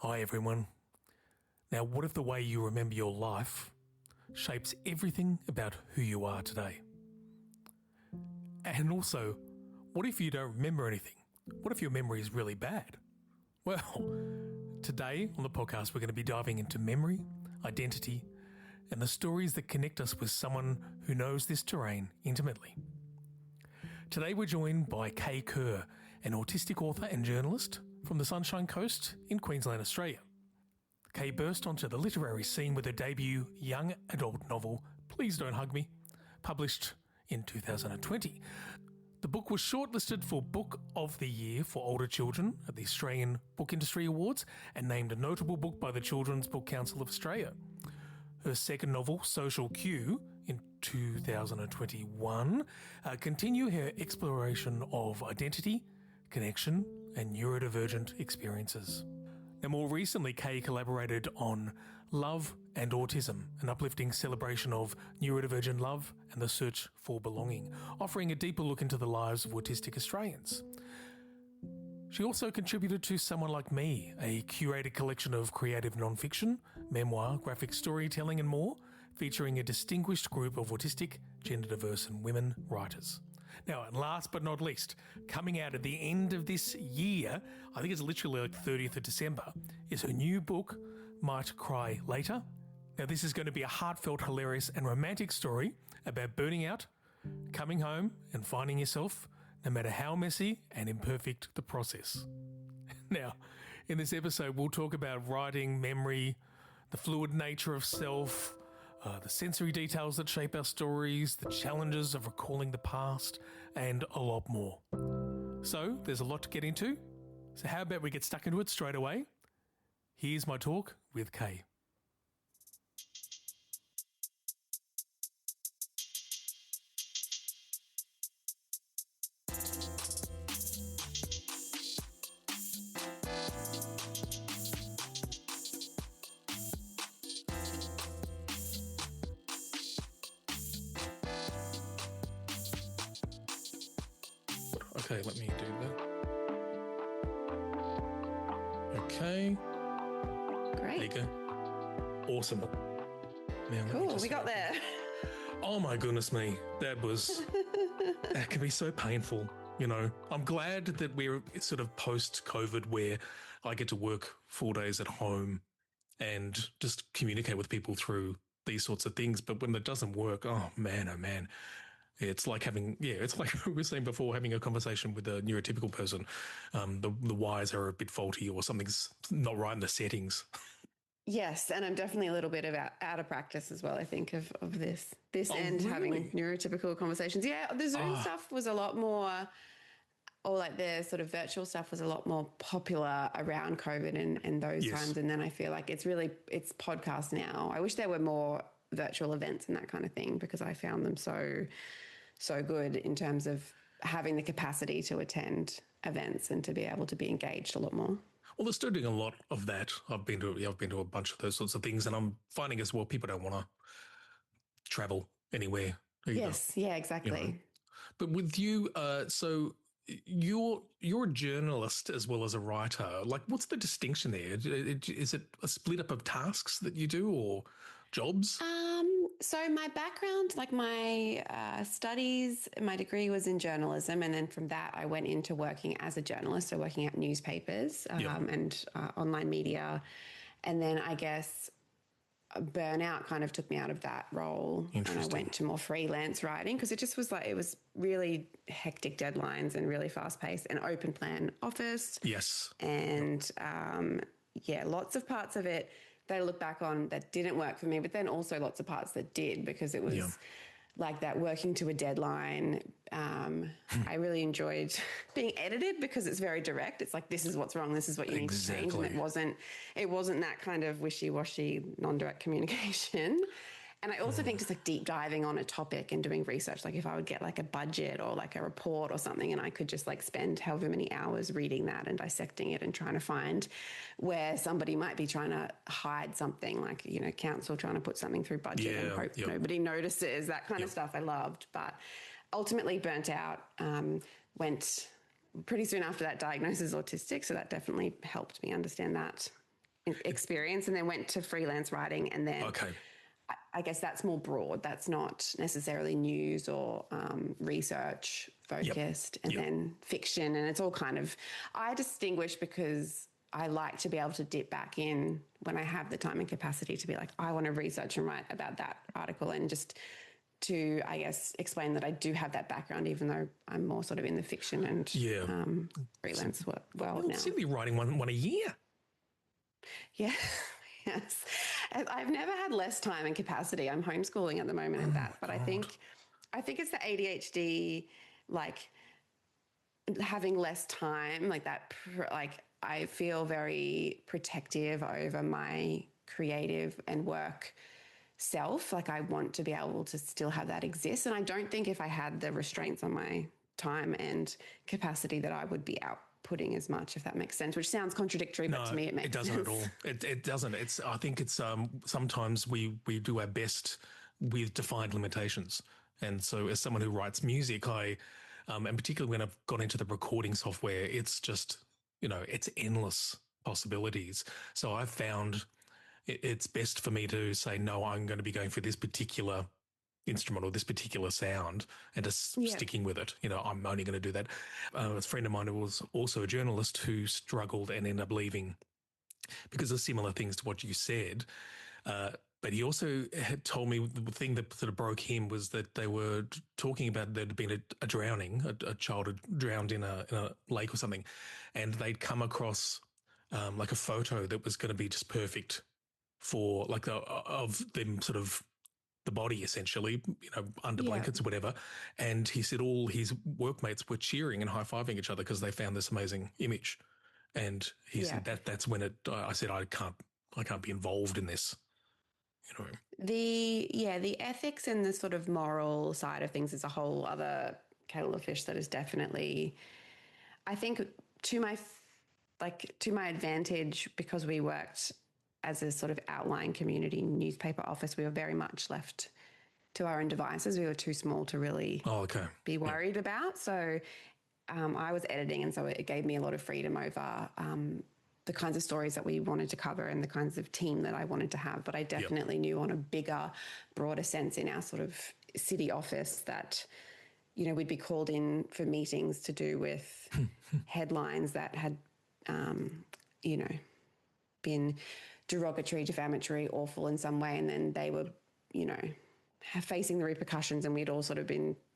Hi everyone. Now, what if the way you remember your life shapes everything about who you are today? And also, what if you don't remember anything? What if your memory is really bad? Well, today on the podcast we're going to be diving into memory, identity, and the stories that connect us with someone who knows this terrain intimately. Today we're joined by Kerr, an autistic author and journalist from the Sunshine Coast in Queensland, Australia. Kay burst onto the literary scene with her debut young adult novel, Please Don't Hug Me, published in 2020. The book was shortlisted for Book of the Year for Older Children at the Australian Book Industry Awards and named a notable book by the Children's Book Council of Australia. Her second novel, Social Cue, in 2021, continue her exploration of identity, connection, and neurodivergent experiences. Now, more recently, Kay collaborated on Love and Autism, an uplifting celebration of neurodivergent love and the search for belonging, offering a deeper look into the lives of autistic Australians. She also contributed to Someone Like Me, a curated collection of creative non-fiction, memoir, graphic storytelling and more, featuring a distinguished group of autistic, gender-diverse and women writers. Now, and last but not least, coming out at the end of this year, I think it's literally like 30th of December, is her new book, Might Cry Later. Now, this is going to be a heartfelt, hilarious and romantic story about burning out, coming home and finding yourself, no matter how messy and imperfect the process. Now, in this episode, we'll talk about writing, memory, the fluid nature of self, the sensory details that shape our stories, the challenges of recalling the past, and a lot more. So, there's a lot to get into. So how about we get stuck into it straight away? Here's my talk with Kay. Okay, let me do that. Okay. Great. There you go. Awesome. Now, cool, we got there. Oh my goodness me. That can be so painful. You know, I'm glad that we're sort of post-COVID where I get to work 4 days at home and just communicate with people through these sorts of things. But when it doesn't work, oh man. It's like it's like we were saying before, having a conversation with a neurotypical person. The wires are a bit faulty or something's not right in the settings. Yes, and I'm definitely a little bit out of practice as well, I think, of this and really? having neurotypical conversations. Yeah, the Zoom stuff was a lot more, or like the sort of virtual stuff was a lot more popular around COVID and those times. And then I feel like it's podcast now. I wish there were more virtual events and that kind of thing because I found them so good in terms of having the capacity to attend events and to be able to be engaged a lot more. Well, they're still doing a lot of that. I've been to a bunch of those sorts of things, and I'm finding as well people don't want to travel anywhere either. Yes, yeah, exactly. You know? But with you, so you're a journalist as well as a writer. Like, what's the distinction there? Is it a split up of tasks that you do or jobs? So my background, like my studies, my degree was in journalism. And then from that, I went into working as a journalist, so working at newspapers and online media. And then I guess burnout kind of took me out of that role and I went to more freelance writing because it just was like, it was really hectic deadlines and really fast paced and open plan office. Yes. And lots of parts of it that I look back on that didn't work for me, but then also lots of parts that did because it was like that working to a deadline. I really enjoyed being edited because it's very direct. It's like, this is what's wrong. This is what you need to change. And it wasn't that kind of wishy-washy, non-direct communication. And I also think just like deep diving on a topic and doing research, like if I would get like a budget or like a report or something and I could just like spend however many hours reading that and dissecting it and trying to find where somebody might be trying to hide something, like, you know, council trying to put something through budget and hope nobody notices, that kind of stuff I loved. But ultimately burnt out, went pretty soon after that diagnosis autistic. So that definitely helped me understand that experience, and then went to freelance writing, and then I guess that's more broad. That's not necessarily news or research focused, and then fiction, and it's all kind of, I distinguish because I like to be able to dip back in when I have the time and capacity to be like, I want to research and write about that article, and just to, I guess, explain that I do have that background, even though I'm more sort of in the fiction and freelance world now. Simply writing one a year. Yeah. Yes. I've never had less time and capacity. I'm homeschooling at the moment and that, but I think it's the ADHD, like having less time, like that, like I feel very protective over my creative and work self. Like I want to be able to still have that exist. And I don't think if I had the restraints on my time and capacity that I would be outputting as much, if that makes sense, which sounds contradictory, but to me it makes sense. It doesn't at all. It doesn't. I think it's sometimes we do our best with defined limitations. And so as someone who writes music, and particularly when I've gone into the recording software, it's just, it's endless possibilities. So I've found it's best for me to say, no, I'm going to be going for this particular instrument or this particular sound and just sticking with it. I'm only going to do that. A friend of mine who was also a journalist who struggled and ended up leaving because of similar things to what you said. But he also had told me the thing that sort of broke him was that they were talking about there had been a drowning, a child had drowned in a lake or something, and they'd come across like a photo that was going to be just perfect for like of them sort of the body essentially, under blankets or whatever. And he said all his workmates were cheering and high-fiving each other because they found this amazing image. And he said that's when I said, I can't be involved in this. The ethics and the sort of moral side of things is a whole other kettle of fish that is definitely, I think, to my advantage, because we worked as a sort of outlying community newspaper office, we were very much left to our own devices. We were too small to really be worried about. So I was editing, and so it gave me a lot of freedom over the kinds of stories that we wanted to cover and the kinds of team that I wanted to have. But I definitely knew on a bigger, broader sense in our sort of city office that, we'd be called in for meetings to do with headlines that had, been derogatory, defamatory, awful in some way. And then they were, facing the repercussions, and we'd all sort of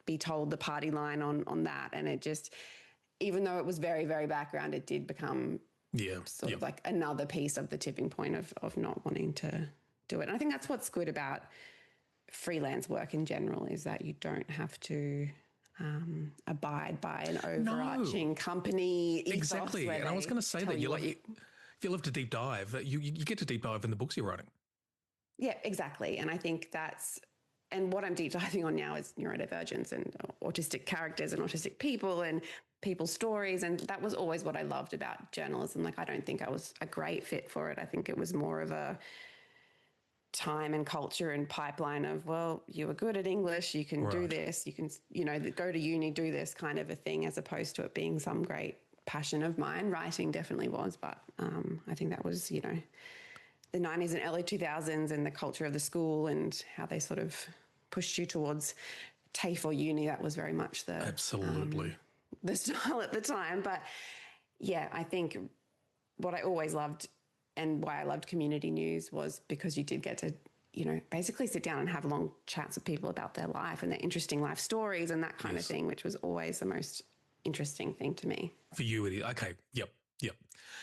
be told the party line on that. And it just, even though it was very, very background, it did become sort of like another piece of the tipping point of not wanting to do it. And I think that's what's good about freelance work in general, is that you don't have to abide by an overarching company ethos. Exactly. And I was going to say that if you love to deep dive, you get to deep dive in the books you're writing. Yeah, exactly. And I think and what I'm deep diving on now is neurodivergence and autistic characters and autistic people and people's stories. And that was always what I loved about journalism. Like, I don't think I was a great fit for it. I think it was more of a time and culture and pipeline of, well, you were good at English, you can do this, you can, go to uni, do this kind of a thing, as opposed to it being some great passion of mine. Writing definitely was, but I think that was, the 90s and early 2000s and the culture of the school and how they sort of pushed you towards TAFE or uni. That was very much the style at the time. But yeah, I think what I always loved and why I loved community news was because you did get to, basically sit down and have long chats with people about their life and their interesting life stories and that kind of thing, which was always the most interesting thing to me. For you, it is. Okay. Yep.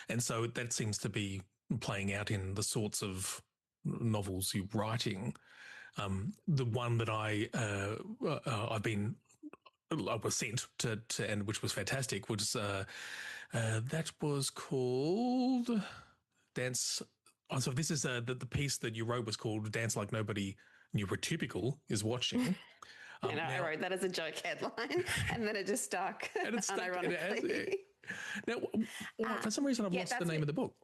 And so that seems to be playing out in the sorts of novels you're writing. The one that I was sent to and which was fantastic was that was called Dance. So this is the piece that you wrote was called Dance Like Nobody Neurotypical is Watching. I wrote that as a joke headline, and then it just stuck. And it's stuck. Now, for some reason, I've lost the name of the book.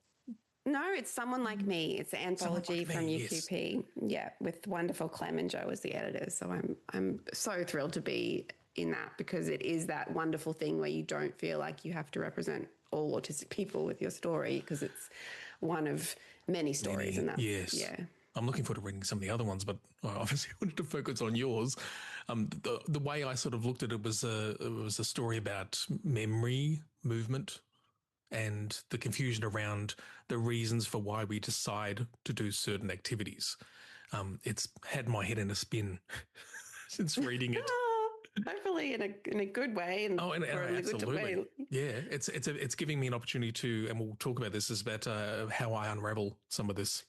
No, it's Someone Like Me. It's an anthology from UQP. Yes. With wonderful Clem and Joe as the editors. So I'm so thrilled to be in that, because it is that wonderful thing where you don't feel like you have to represent all autistic people with your story, because it's one of many stories. And that's, yes. yeah. I'm looking forward to reading some of the other ones, but I obviously wanted to focus on yours. The way I sort of looked at it was a story about memory, movement, and the confusion around the reasons for why we decide to do certain activities. It's had my head in a spin since reading it. Hopefully in a good way. And absolutely. Yeah, it's giving me an opportunity to, and we'll talk about this, is about how I unravel some of this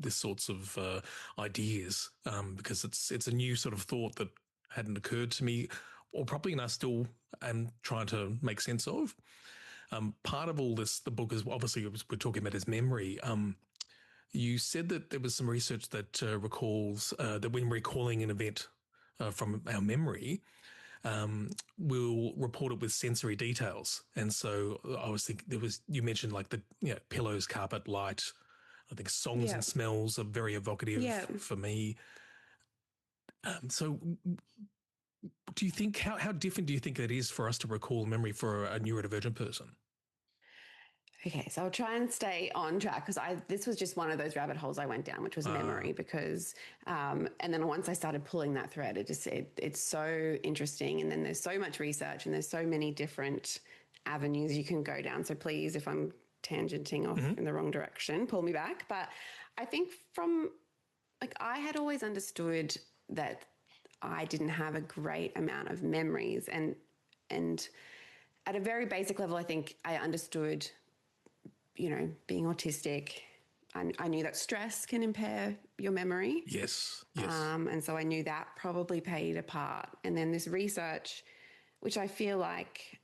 sorts of ideas, because it's a new sort of thought that hadn't occurred to me, or probably I still am trying to make sense of. Part of all this, the book is obviously we're talking about is memory. You said that there was some research that recalls that when recalling an event from our memory, we'll report it with sensory details. And so I was thinking you mentioned like the pillows, carpet, light. I think songs and smells are very evocative for me. So do you think, how different do you think it is for us to recall memory for a neurodivergent person? Okay, so I'll try and stay on track because this was just one of those rabbit holes I went down, which was memory, because and then once I started pulling that thread, it's so interesting, and then there's so much research and there's so many different avenues you can go down. So please, if I'm tangenting off in the wrong direction, pull me back. But I think I had always understood that I didn't have a great amount of memories, and at a very basic level, I think I understood, being autistic, I knew that stress can impair your memory. Yes. And so I knew that probably played a part. And then this research, which I feel like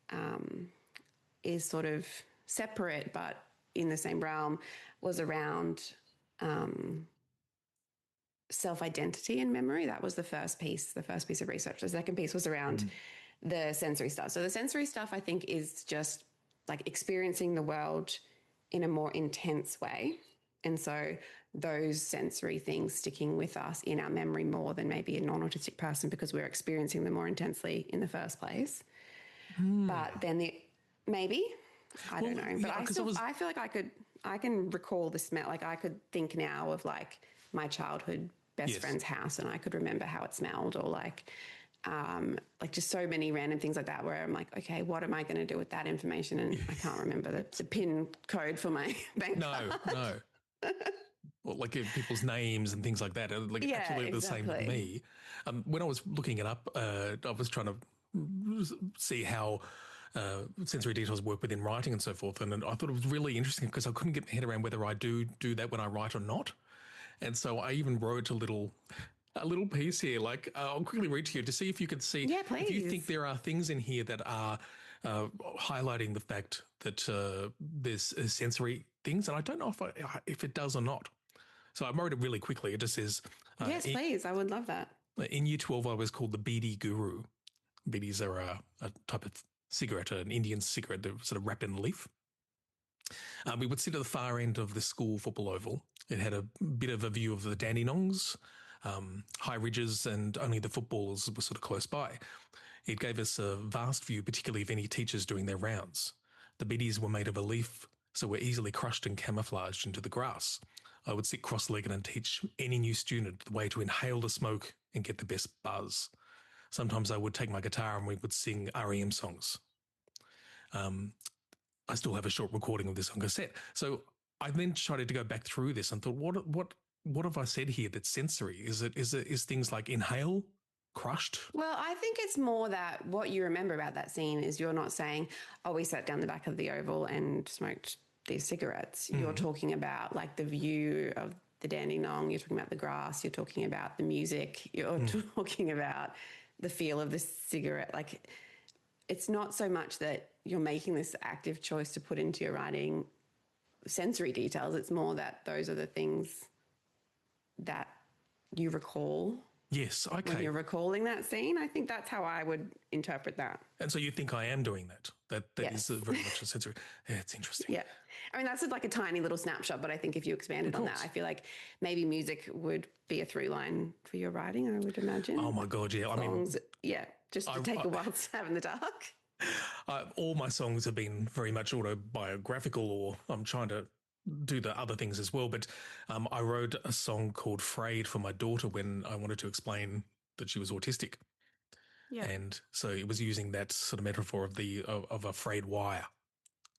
is sort of separate but in the same realm, was around self-identity and memory. That was the first piece of research. The second piece was around the sensory stuff. So the sensory stuff, I think, is just like experiencing the world in a more intense way. And so those sensory things sticking with us in our memory more than maybe a non-autistic person, because we're experiencing them more intensely in the first place. But then I don't know. But I feel like I can recall the smell. Like I could think now of like my childhood best friend's house, and I could remember how it smelled, or like just so many random things like that, where I'm like, okay, what am I going to do with that information? And I can't remember the PIN code for my bank card. No. Well, like people's names and things like that. Actually the same with me. When I was looking it up, I was trying to see how sensory details work within writing and so forth. And I thought it was really interesting because I couldn't get my head around whether I do that when I write or not. And so I even wrote a little piece here. Like I'll quickly read to you to see if you could see. Yeah, please. If you think there are things in here that are highlighting the fact that there's sensory things, and I don't know if it does or not. So I wrote it really quickly. It just says, yes, please. I would love that. In Year 12, I was called the beedi guru. Beedis are a type of cigarette, an Indian cigarette, they're sort of wrapped in a leaf. We would sit at the far end of the school football oval. It had a bit of a view of the Dandenongs, high ridges, and only the footballers were sort of close by. It gave us a vast view, particularly of any teachers doing their rounds. The beedies were made of a leaf, so were easily crushed and camouflaged into the grass. I would sit cross-legged and teach any new student the way to inhale the smoke and get the best buzz. Sometimes I would take my guitar and we would sing REM songs. I still have a short recording of this on cassette. So I then tried to go back through this and thought, what have I said here that's sensory? Is things like inhale, crushed? Well, I think it's more that what you remember about that scene is you're not saying, oh, we sat down the back of the oval and smoked these cigarettes. You're talking about like the view of the Dandenong, you're talking about the grass, you're talking about the music, you're talking about the feel of the cigarette. Like it's not so much that you're making this active choice to put into your writing sensory details. It's more that those are the things that you recall. Yes, okay. When you're recalling that scene, I think that's how I would interpret that. And so you think I am doing that? That yes. is very much a sensory. Yeah, it's interesting. Yeah. I mean, that's like a tiny little snapshot, but I think if you expanded on that, I feel like maybe music would be a through line for your writing, I would imagine. Oh my God, yeah. Songs, just to take a wild stab in the dark. All my songs have been very much autobiographical, or I'm trying to do the other things as well. But I wrote a song called Frayed for my daughter when I wanted to explain that she was autistic. Yeah. And so it was using that sort of metaphor of a frayed wire.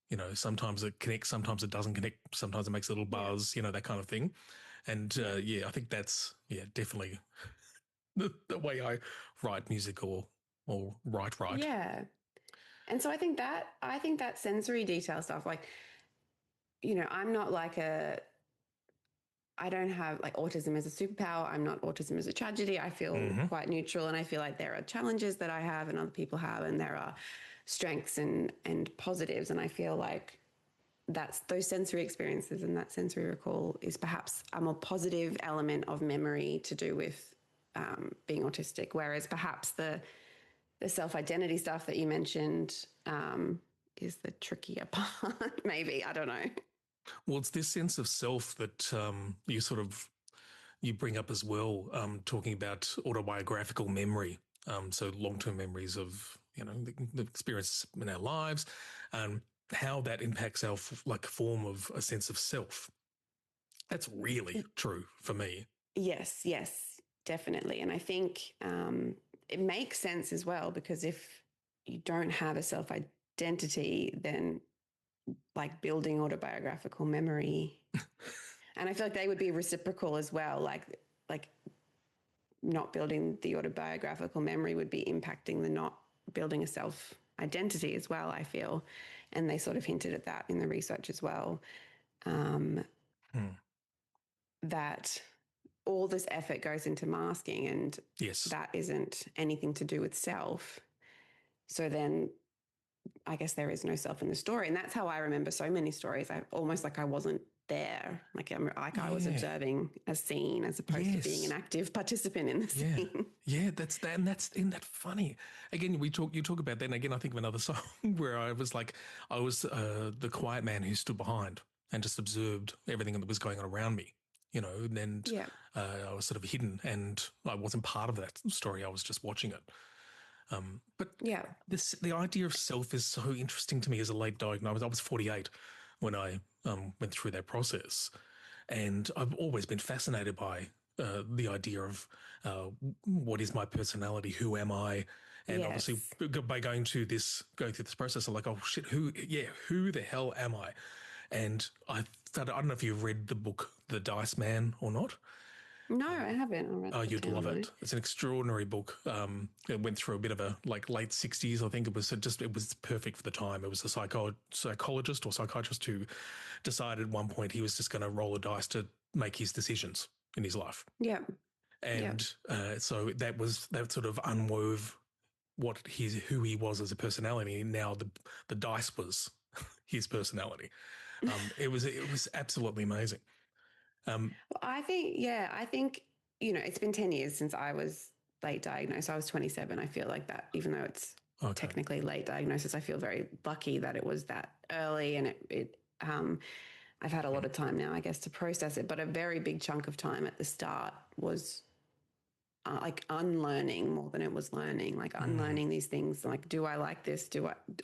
You know, sometimes it connects, sometimes it doesn't connect, sometimes it makes a little buzz, you know, that kind of thing. And I think that's, definitely the way I write music or write. Yeah. And so I think that sensory detail stuff, like, I'm not like I don't have like autism as a superpower. I'm not autism as a tragedy. I feel quite neutral, and I feel like there are challenges that I have and other people have, and there are strengths and positives. And I feel like that's those sensory experiences and that sensory recall is perhaps a more positive element of memory to do with being autistic, whereas perhaps the self-identity stuff that you mentioned is the trickier part. Maybe, I don't know. Well, it's this sense of self that you bring up as well, talking about autobiographical memory. So long-term memories of, the experiences in our lives and how that impacts our form of a sense of self. That's really true for me. Yes, definitely. And I think it makes sense as well, because if you don't have a self-identity, then like building autobiographical memory, and I feel like they would be reciprocal as well. Like not building the autobiographical memory would be impacting the not building a self-identity as well, I feel. And they sort of hinted at that in the research as well, that all this effort goes into masking, and that isn't anything to do with self. So then I guess there is no self in the story. And that's how I remember so many stories. I almost like I wasn't there. I was observing a scene as opposed to being an active participant in the scene. Yeah, isn't that funny? Again, you talk about that, and again I think of another song where I was the quiet man who stood behind and just observed everything that was going on around me. And I was sort of hidden, and I wasn't part of that story. I was just watching it. But the idea of self is so interesting to me as a late diagnosis. I was 48 when I went through that process, and I've always been fascinated by the idea of what is my personality, who am I, and obviously by going through this process, I'm like, oh shit, who the hell am I? And I don't know if you've read the book The Dice Man or not. No, I haven't. Oh, you'd love it. It's an extraordinary book. It went through a bit of a late 60s. I think it was perfect for the time. It was a psychologist or psychiatrist who decided at one point he was just going to roll the dice to make his decisions in his life. Yeah. And so that sort of unwove who he was as a personality. Now the dice was his personality. It was absolutely amazing. I think, it's been 10 years since I was late diagnosed. I was 27. I feel like that, even though it's technically late diagnosis, I feel very lucky that it was that early, and I've had a lot of time now, I guess, to process it. But a very big chunk of time at the start was like unlearning more than it was learning, like unlearning these things. Like, do I like this?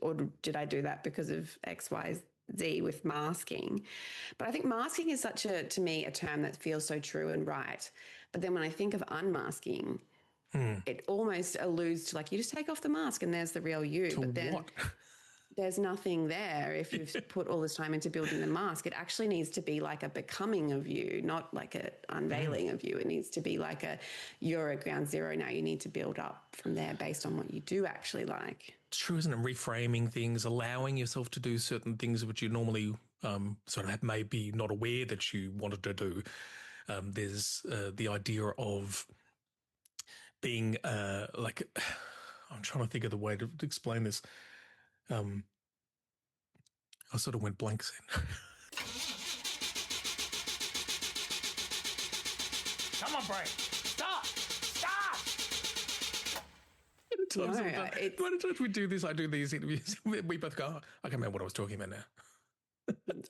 Or did I do that because of X, Y, Z with masking? But I think masking is to me, a term that feels so true and right. But then when I think of unmasking, it almost alludes to like, you just take off the mask and there's the real you. But then there's nothing there if you've put all this time into building the mask. It actually needs to be like a becoming of you, not like a unveiling of you. It needs to be like you're at ground zero now. You need to build up from there based on what you do actually like. It's true, isn't it? Reframing things, allowing yourself to do certain things which you normally sort of maybe not aware that you wanted to do. There's the idea of being I'm trying to think of the way to explain this. I sort of went blank then. Come on, Brian. Stop! Many times we do this, I do these interviews, we both go, I can't remember what I was talking about now.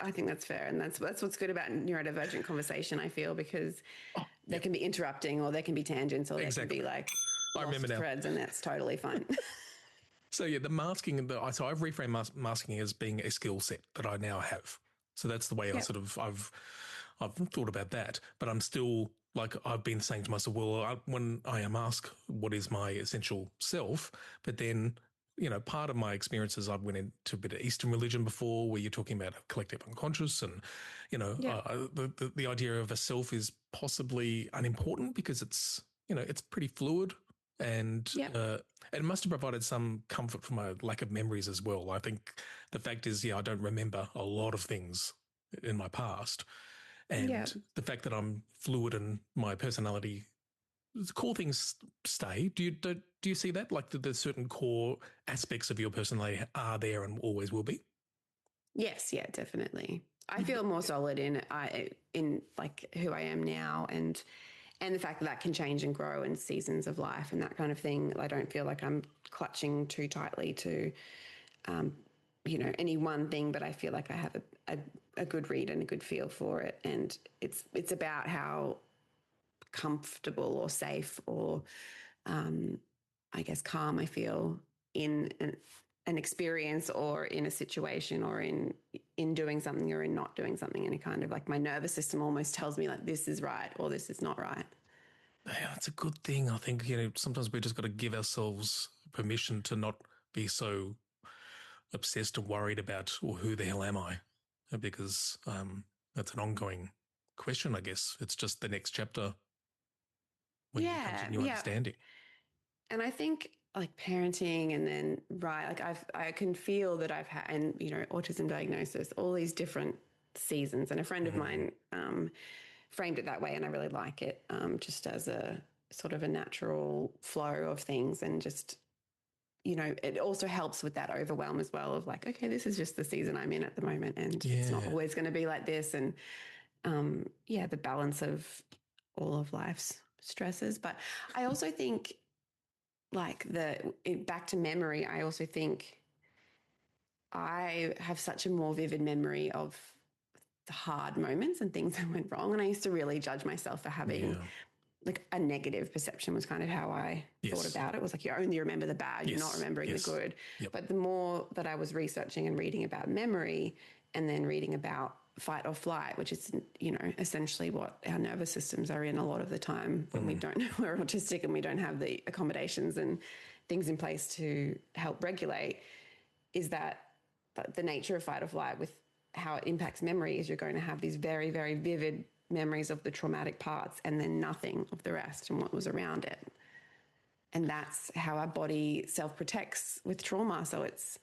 I think that's fair. And that's what's good about neurodivergent conversation, I feel, because there can be interrupting, or there can be tangents, or there can be like lost threads, and that's totally fine. So the masking, so I've reframed masking as being a skill set that I now have. So that's the way I sort of I've thought about that. But I'm still like I've been saying to myself, well, when I am asked what is my essential self, but then part of my experiences, I went into a bit of Eastern religion before, where you're talking about a collective unconscious, and the idea of a self is possibly unimportant because it's pretty fluid, and it must have provided some comfort for my lack of memories as well. I think the fact is, I don't remember a lot of things in my past, and the fact that I'm fluid and my personality, the core things stay. Do you see that? Like the certain core aspects of your personality are there and always will be? Yes, yeah, definitely. I feel more solid in like who I am now, and the fact that can change and grow in seasons of life and that kind of thing. I don't feel like I'm clutching too tightly to any one thing, but I feel like I have a good read and a good feel for it, and it's about how comfortable or safe or I guess calm I feel in an experience or in a situation or in doing something or in not doing something, and it kind of like my nervous system almost tells me like this is right or this is not right. Yeah, that's a good thing. I think sometimes we just got to give ourselves permission to not be so obsessed and worried about, well, who the hell am I? Because that's an ongoing question, I guess. It's just the next chapter when you come to new understanding. And I think like parenting and then, like I can feel that I've had, and, autism diagnosis, all these different seasons. And a friend of mine framed it that way, and I really like it, just as a sort of a natural flow of things, and just, it also helps with that overwhelm as well of like, okay, this is just the season I'm in at the moment, and it's not always going to be like this. And the balance of all of life's stresses. But I also think like back to memory, I also think I have such a more vivid memory of the hard moments and things that went wrong. And I used to really judge myself for having like a negative perception, was kind of how I thought about it. It was like, you only remember the bad, you're not remembering the good. But the more that I was researching and reading about memory, and then reading about fight or flight, which is, essentially what our nervous systems are in a lot of the time when we don't, we're autistic and we don't have the accommodations and things in place to help regulate, is that the nature of fight or flight with how it impacts memory is you're going to have these very, very vivid memories of the traumatic parts and then nothing of the rest and what was around it. And that's how our body self-protects with trauma. So it's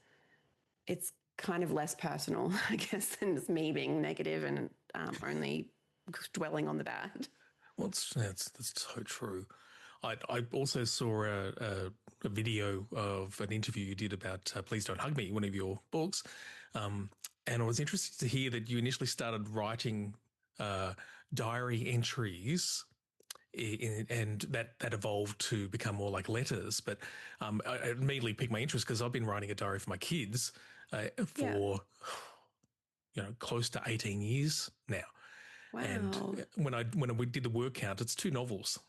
kind of less personal, I guess, than just me being negative and only dwelling on the bad. Well, that's so true. I also saw a video of an interview you did about Please Don't Hug Me, one of your books. And I was interested to hear that you initially started writing diary entries, and that evolved to become more like letters. But I immediately piqued my interest because I've been writing a diary for my kids for close to 18 years now. Wow. And when we did the word count, it's 2 novels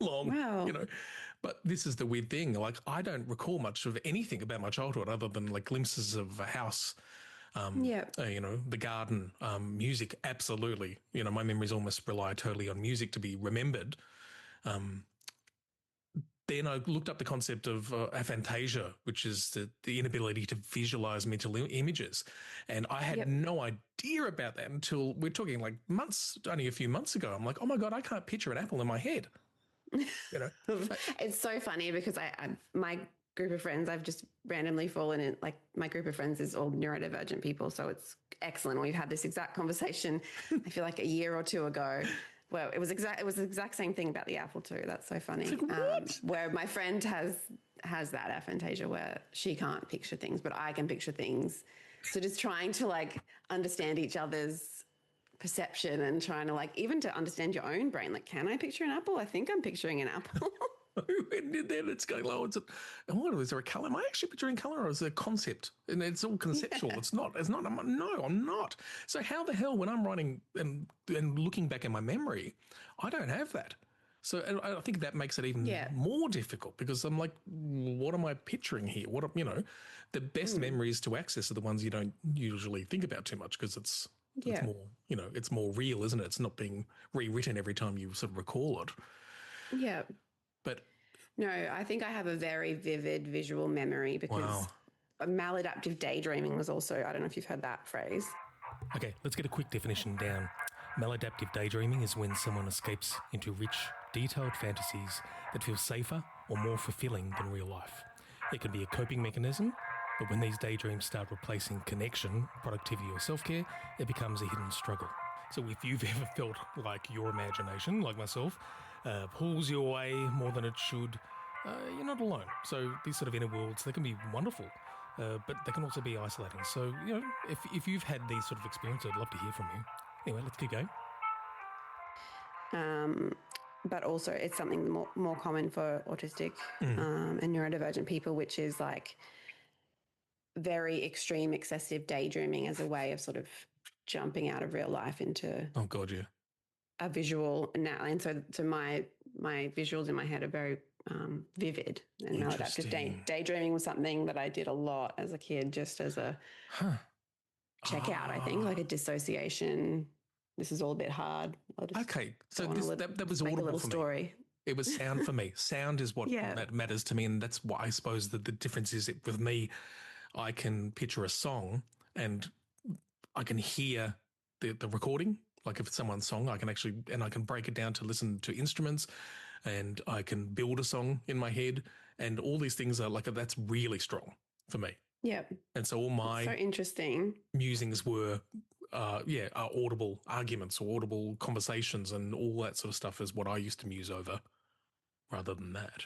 long. Wow. But this is the weird thing. Like, I don't recall much of anything about my childhood other than like glimpses of a house. The garden, music, absolutely. My memories almost rely totally on music to be remembered. Then I looked up the concept of aphantasia, which is the inability to visualize mental images. And I had no idea about that until we're talking like months, only a few months ago. I'm like, oh my God, I can't picture an apple in my head. It's so funny because my group of friends, I've just randomly fallen in, like my group of friends is all neurodivergent people. So it's excellent. We've had this exact conversation, I feel like a year or two ago. Well, it was the exact same thing about the apple too. That's so funny. What? Where my friend has that aphantasia where she can't picture things, but I can picture things. So just trying to like understand each other's perception and trying to like, even to understand your own brain. Like, can I picture an apple? I think I'm picturing an apple. And then it's going, oh, is there a colour? Am I actually picturing colour, or is it a concept? And it's all conceptual. Yeah. It's not. I'm not. So how the hell, when I'm writing and looking back in my memory, I don't have that. So and I think that makes it even Yeah. more difficult because I'm like, what am I picturing here? The best memories to access are the ones you don't usually think about too much because it's Yeah. more, it's more real, isn't it? It's not being rewritten every time you sort of recall it. Yeah. But No, I think I have a very vivid visual memory because wow. maladaptive daydreaming was also, I don't know if you've heard that phrase. Okay, let's get a quick definition down. Maladaptive daydreaming is when someone escapes into rich, detailed fantasies that feel safer or more fulfilling than real life. It can be a coping mechanism, but when these daydreams start replacing connection, productivity or self-care, it becomes a hidden struggle. So if you've ever felt like your imagination, like myself, pulls you away more than it should, you're not alone. So these sort of inner worlds, they can be wonderful, but they can also be isolating. So, if you've had these sort of experiences, I'd love to hear from you. Anyway, let's keep going. But also it's something more common for autistic and neurodivergent people, which is like very extreme, excessive daydreaming as a way of sort of jumping out of real life into Oh God, yeah. a visual now. And so my visuals in my head are very vivid and maladaptive. Daydreaming was something that I did a lot as a kid, just as a checkout, I think, like a dissociation. This is all a bit hard. Okay, so that was make audible a little for story. me. It was sound for me. Sound is what matters to me, and that's why I suppose that the difference is with me, I can picture a song and I can hear the recording. Like if it's someone's song, I can break it down to listen to instruments, and I can build a song in my head, and all these things are like that's really strong for me. Yeah. And so all my so interesting musings were audible arguments or audible conversations, and all that sort of stuff is what I used to muse over rather than that.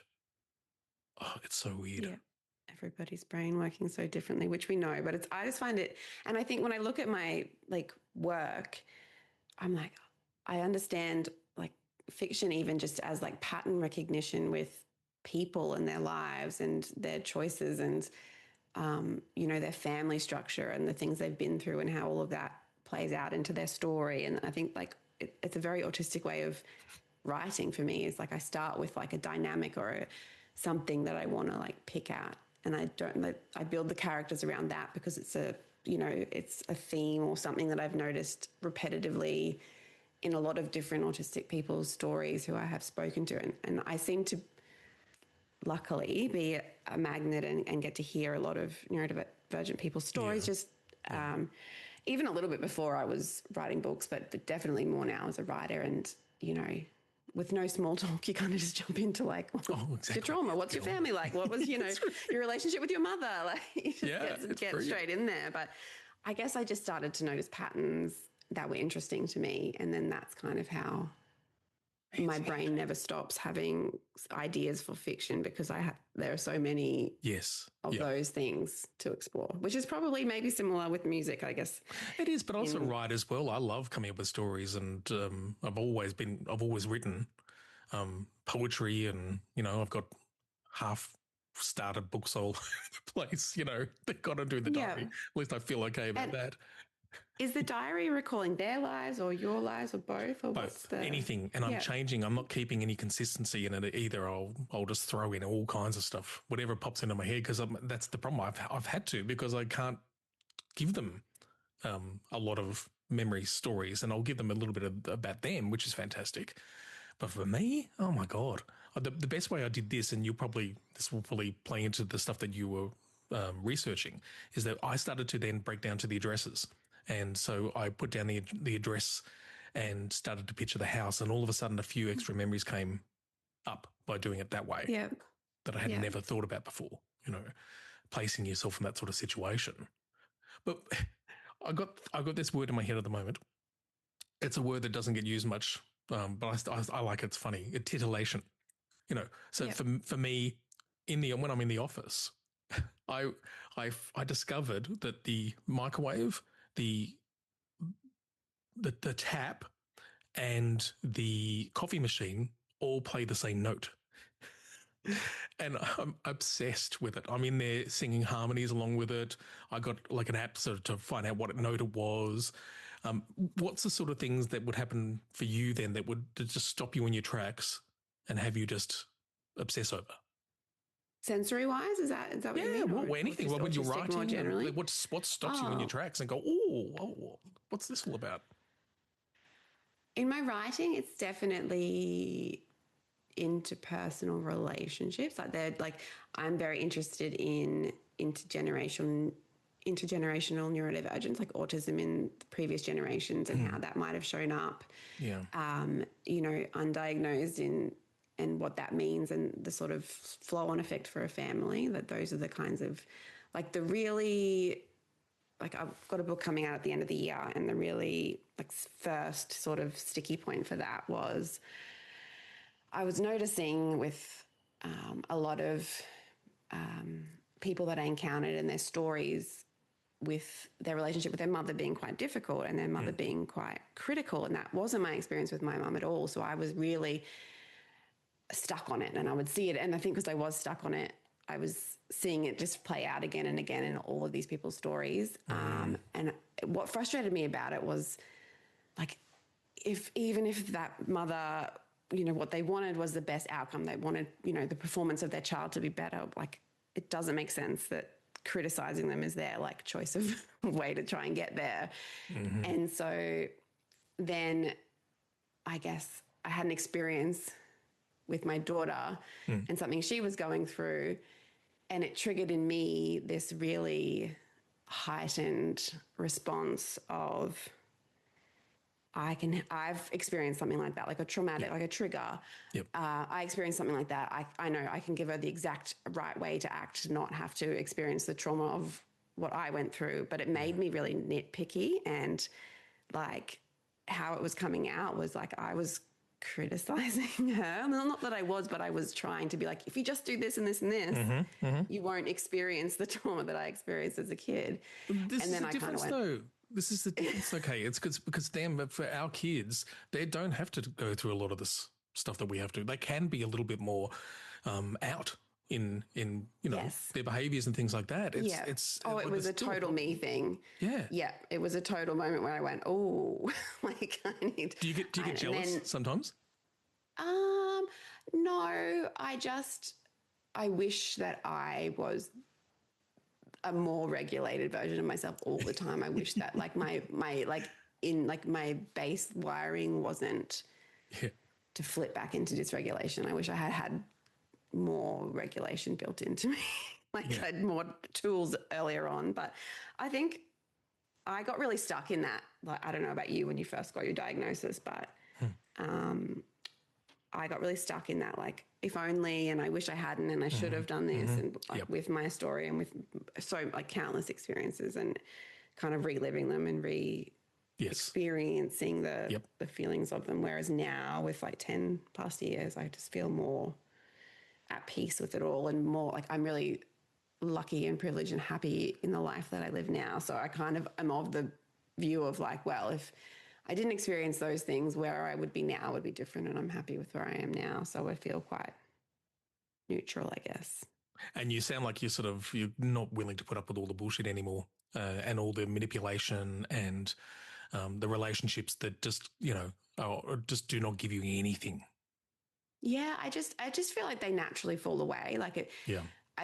Oh, it's so weird. Yeah. Everybody's brain working so differently, which we know, but I just find it, and I think when I look at my like work, I'm like, I understand like fiction even just as like pattern recognition with people and their lives and their choices and their family structure and the things they've been through and how all of that plays out into their story. And I think like it's a very autistic way of writing for me. Is like I start with like a dynamic or something that I want to like pick out, and I build the characters around that because it's a theme or something that I've noticed repetitively in a lot of different autistic people's stories who I have spoken to, and I seem to luckily be a magnet and get to hear a lot of neurodivergent people's stories. Just even a little bit before I was writing books, but definitely more now as a writer. And with no small talk, you kind of just jump into like, what's your trauma? What's your family like? What was your relationship with your mother? Like, you just get straight in there. But I guess I just started to notice patterns that were interesting to me, and then that's kind of how my brain never stops having ideas for fiction because there are so many those things to explore, which is probably maybe similar with music, I guess. It is, but also write as well. I love coming up with stories, and I've always written poetry, and I've got half started books all over the place. They've got to do the diary. At least I feel okay about that. Is the diary recalling their lives or your lives or both? Or both, anything. And I'm changing. I'm not keeping any consistency in it either. I'll just throw in all kinds of stuff, whatever pops into my head, because that's the problem. I've had to, because I can't give them a lot of memory stories, and I'll give them a little bit about them, which is fantastic. But for me, oh my God, the best way I did this, and this will probably play into the stuff that you were researching, is that I started to then break down to the addresses. And so I put down the address and started to picture the house, and all of a sudden a few extra memories came up by doing it that way that I had never thought about before, placing yourself in that sort of situation. But I got this word in my head at the moment. It's a word that doesn't get used much, but I like it. It's funny. Titillation. So for me, when I'm in the office, I discovered that the microwave, the tap, and the coffee machine all play the same note. And I'm obsessed with it. I'm in there singing harmonies along with it. I got like an app to find out what note it was. What's the sort of things that would happen for you then that would just stop you in your tracks and have you just obsess over? Sensory-wise, is that what you mean? Well, anything. Well, when you're writing, more generally? what stops you in your tracks and go, oh, what's this all about? In my writing, it's definitely interpersonal relationships. I'm very interested in intergenerational neurodivergence, like autism in the previous generations and how that might have shown up. Yeah. Undiagnosed and what that means and the sort of flow-on effect for a family. That those are the kinds of, I've got a book coming out at the end of the year, and the really first sort of sticky point for that was I was noticing with a lot of people that I encountered and their stories with their relationship with their mother being quite difficult and their mother being quite critical. And that wasn't my experience with my mum at all. So I was really stuck on it, and I would see it. And I think because I was stuck on it, I was seeing it just play out again and again in all of these people's stories. And what frustrated me about it was even if that mother, what they wanted was the best outcome, they wanted, the performance of their child to be better. It doesn't make sense that criticizing them is their choice of way to try and get there. And so then I guess I had an experience with my daughter and something she was going through, and it triggered in me this really heightened response of I've experienced something like that, like a traumatic, like a trigger. I experienced something like that. I know I can give her the exact right way to act, to not have to experience the trauma of what I went through. But it made me really nitpicky, and how it was coming out was I was criticizing her. Well, not that I was, but I was trying to be if you just do this and this and this, you won't experience the trauma that I experienced as a kid. This and then I kind of went, though. This is the difference. Okay, it's because for our kids, they don't have to go through a lot of this stuff that we have to. They can be a little bit more out in their behaviors and things like that. It was a total me thing. Yeah, it was a total moment where I went, oh, I need. Do you get jealous sometimes? No, I wish that I was a more regulated version of myself all the time. I wish that my base wiring wasn't to flip back into dysregulation. I wish I had more regulation built into me, I had more tools earlier on. But I think I got really stuck in that. I don't know about you when you first got your diagnosis, but I got really stuck in that, if only, and I wish I hadn't, and I should have done this, and with my story and with countless experiences, and kind of reliving them and experiencing the feelings of them. Whereas now with 10 plus years, I just feel more at peace with it all, and more I'm really lucky and privileged and happy in the life that I live now. So I kind of am of the view of well, if I didn't experience those things, where I would be now would be different, and I'm happy with where I am now. So I feel quite neutral, I guess. And you sound like you're not willing to put up with all the bullshit anymore, and all the manipulation and the relationships that just just do not give you anything. Yeah, I just feel like they naturally fall away.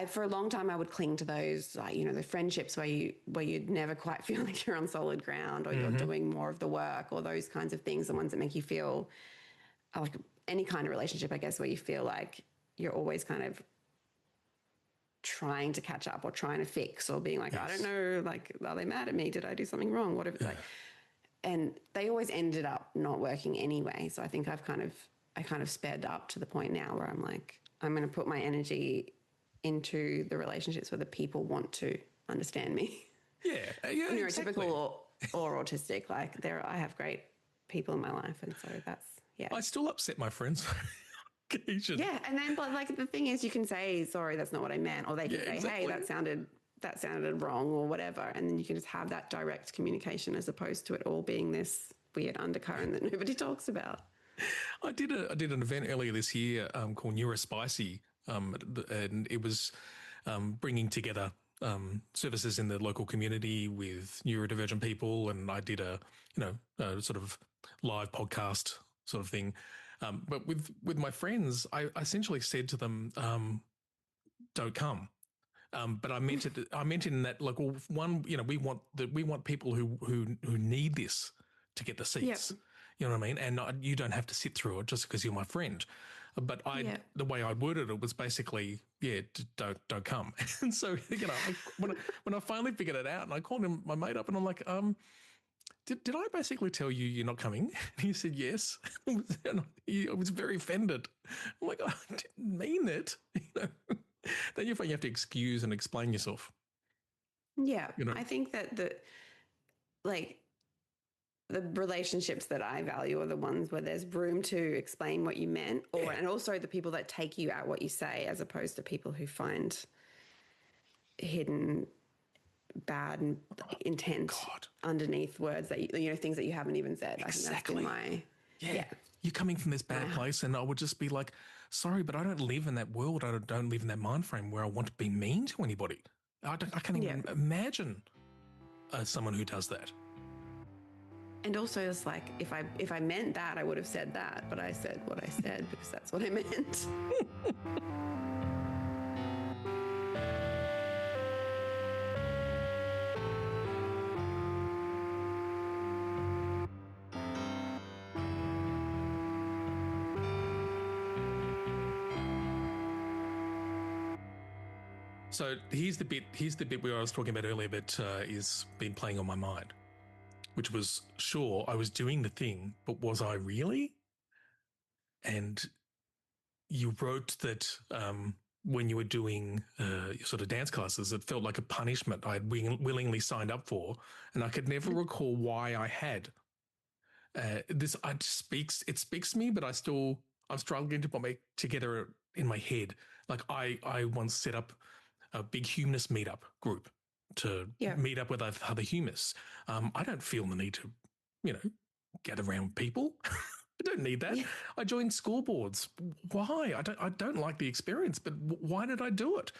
For a long time, I would cling to those, the friendships where you'd never quite feel like you're on solid ground, or you're doing more of the work, or those kinds of things, the ones that make you feel like any kind of relationship, I guess, where you feel like you're always kind of trying to catch up or trying to fix, or being I don't know, are they mad at me? Did I do something wrong? Whatever. And they always ended up not working anyway. So I think I kind of sped up to the point now where I'm I'm going to put my energy into the relationships where the people want to understand me. Yeah, neurotypical exactly. or autistic. I have great people in my life, and so that's I still upset my friends. Yeah, and then but the thing is, you can say sorry, that's not what I meant, or they can say, hey, that sounded wrong, or whatever, and then you can just have that direct communication, as opposed to it all being this weird undercurrent that nobody talks about. I did an event earlier this year called Neurospicy. And it was bringing together services in the local community with neurodivergent people, and I did a sort of live podcast sort of thing, But with my friends, I essentially said to them, don't come. But I meant it. I meant it in that, like, well, one, we want people who need this to get the seats. Yep. You know what I mean? And you don't have to sit through it just because you're my friend. But the way I worded it was basically, don't come. And so, when I finally figured it out, and I called my mate up, and I'm like, did I basically tell you you're not coming? And he said yes. And I was very offended. I'm like, I didn't mean it. Then you have to excuse and explain yourself. Yeah. I think that the relationships that I value are the ones where there's room to explain what you meant, and also the people that take you at what you say, as opposed to people who find hidden bad and intent underneath words that things that you haven't even said. Exactly. I think that's been You're coming from this bad place, and I would just be like, sorry, but I don't live in that world. I don't live in that mind frame where I want to be mean to anybody. I can't even imagine someone who does that. And also, it's like, if I meant that, I would have said that, but I said what I said because that's what I meant. So here's the bit where I was talking about earlier that is been playing on my mind, which was, sure, I was doing the thing, but was I really? And you wrote that when you were doing your sort of dance classes, it felt like a punishment I had willingly signed up for, and I could never recall why I had. It speaks to me, but I'm struggling to put together in my head. Like I once set up a big humanist meetup group to meet up with other humanists. I don't feel the need to, gather around people. I don't need that. Yeah. I joined school boards. Why? I don't like the experience, but why did I do it?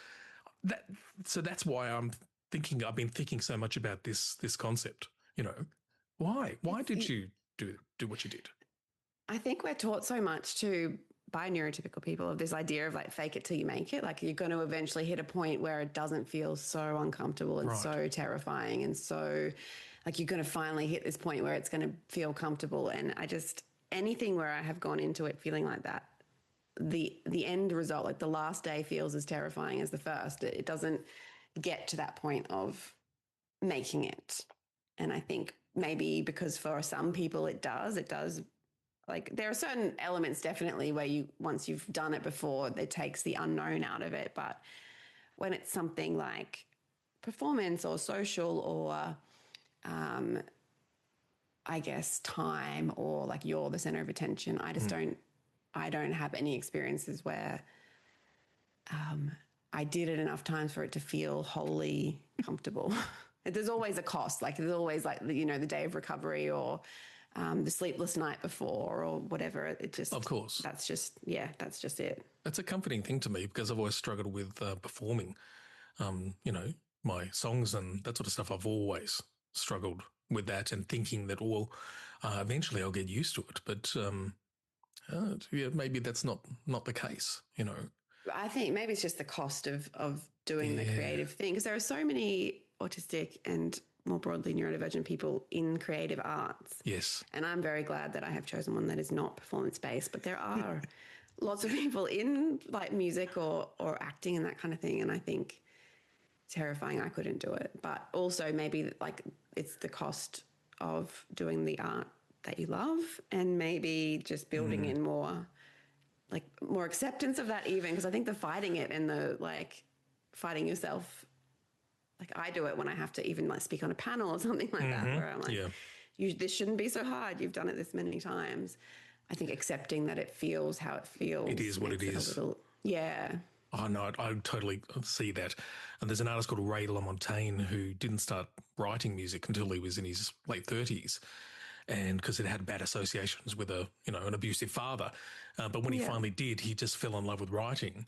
So that's why I've been thinking so much about this concept. Why? Why did you do what you did? I think we're taught so much by neurotypical people of this idea of like fake it till you make it. Like you're going to eventually hit a point where it doesn't feel so uncomfortable and so terrifying, and so like you're going to finally hit this point where it's going to feel comfortable. And anything where I have gone into it feeling like that, the end result, like the last day, feels as terrifying as the first. It doesn't get to that point of making it. And I think maybe because for some people it does. Like there are certain elements definitely where once you've done it before, it takes the unknown out of it. But when it's something like performance or social or I guess time, or like you're the center of attention, I just don't have any experiences where I did it enough times for it to feel wholly comfortable. There's always a cost. Like there's always like, the day of recovery or the sleepless night before or whatever. It just, of course, that's just it. It's a comforting thing to me because I've always struggled with performing, my songs and that sort of stuff. I've always struggled with that and thinking that, eventually I'll get used to it. But maybe that's not the case, I think maybe it's just the cost of doing the creative thing, because there are so many autistic and more broadly neurodivergent people in creative arts. Yes. And I'm very glad that I have chosen one that is not performance-based, but there are lots of people in like music or acting and that kind of thing. And I think terrifying, I couldn't do it. But also maybe like it's the cost of doing the art that you love, and maybe just building in more acceptance of that, even because I think the fighting it and the like fighting yourself, like I do it when I have to even like speak on a panel or something like that, where I'm like, this shouldn't be so hard. You've done it this many times. I think accepting that it feels how it feels. It is what it is. Oh, no, I totally see that. And there's an artist called Ray LaMontagne who didn't start writing music until he was in his late 30s. And because it had bad associations with an abusive father. But when he finally did, he just fell in love with writing,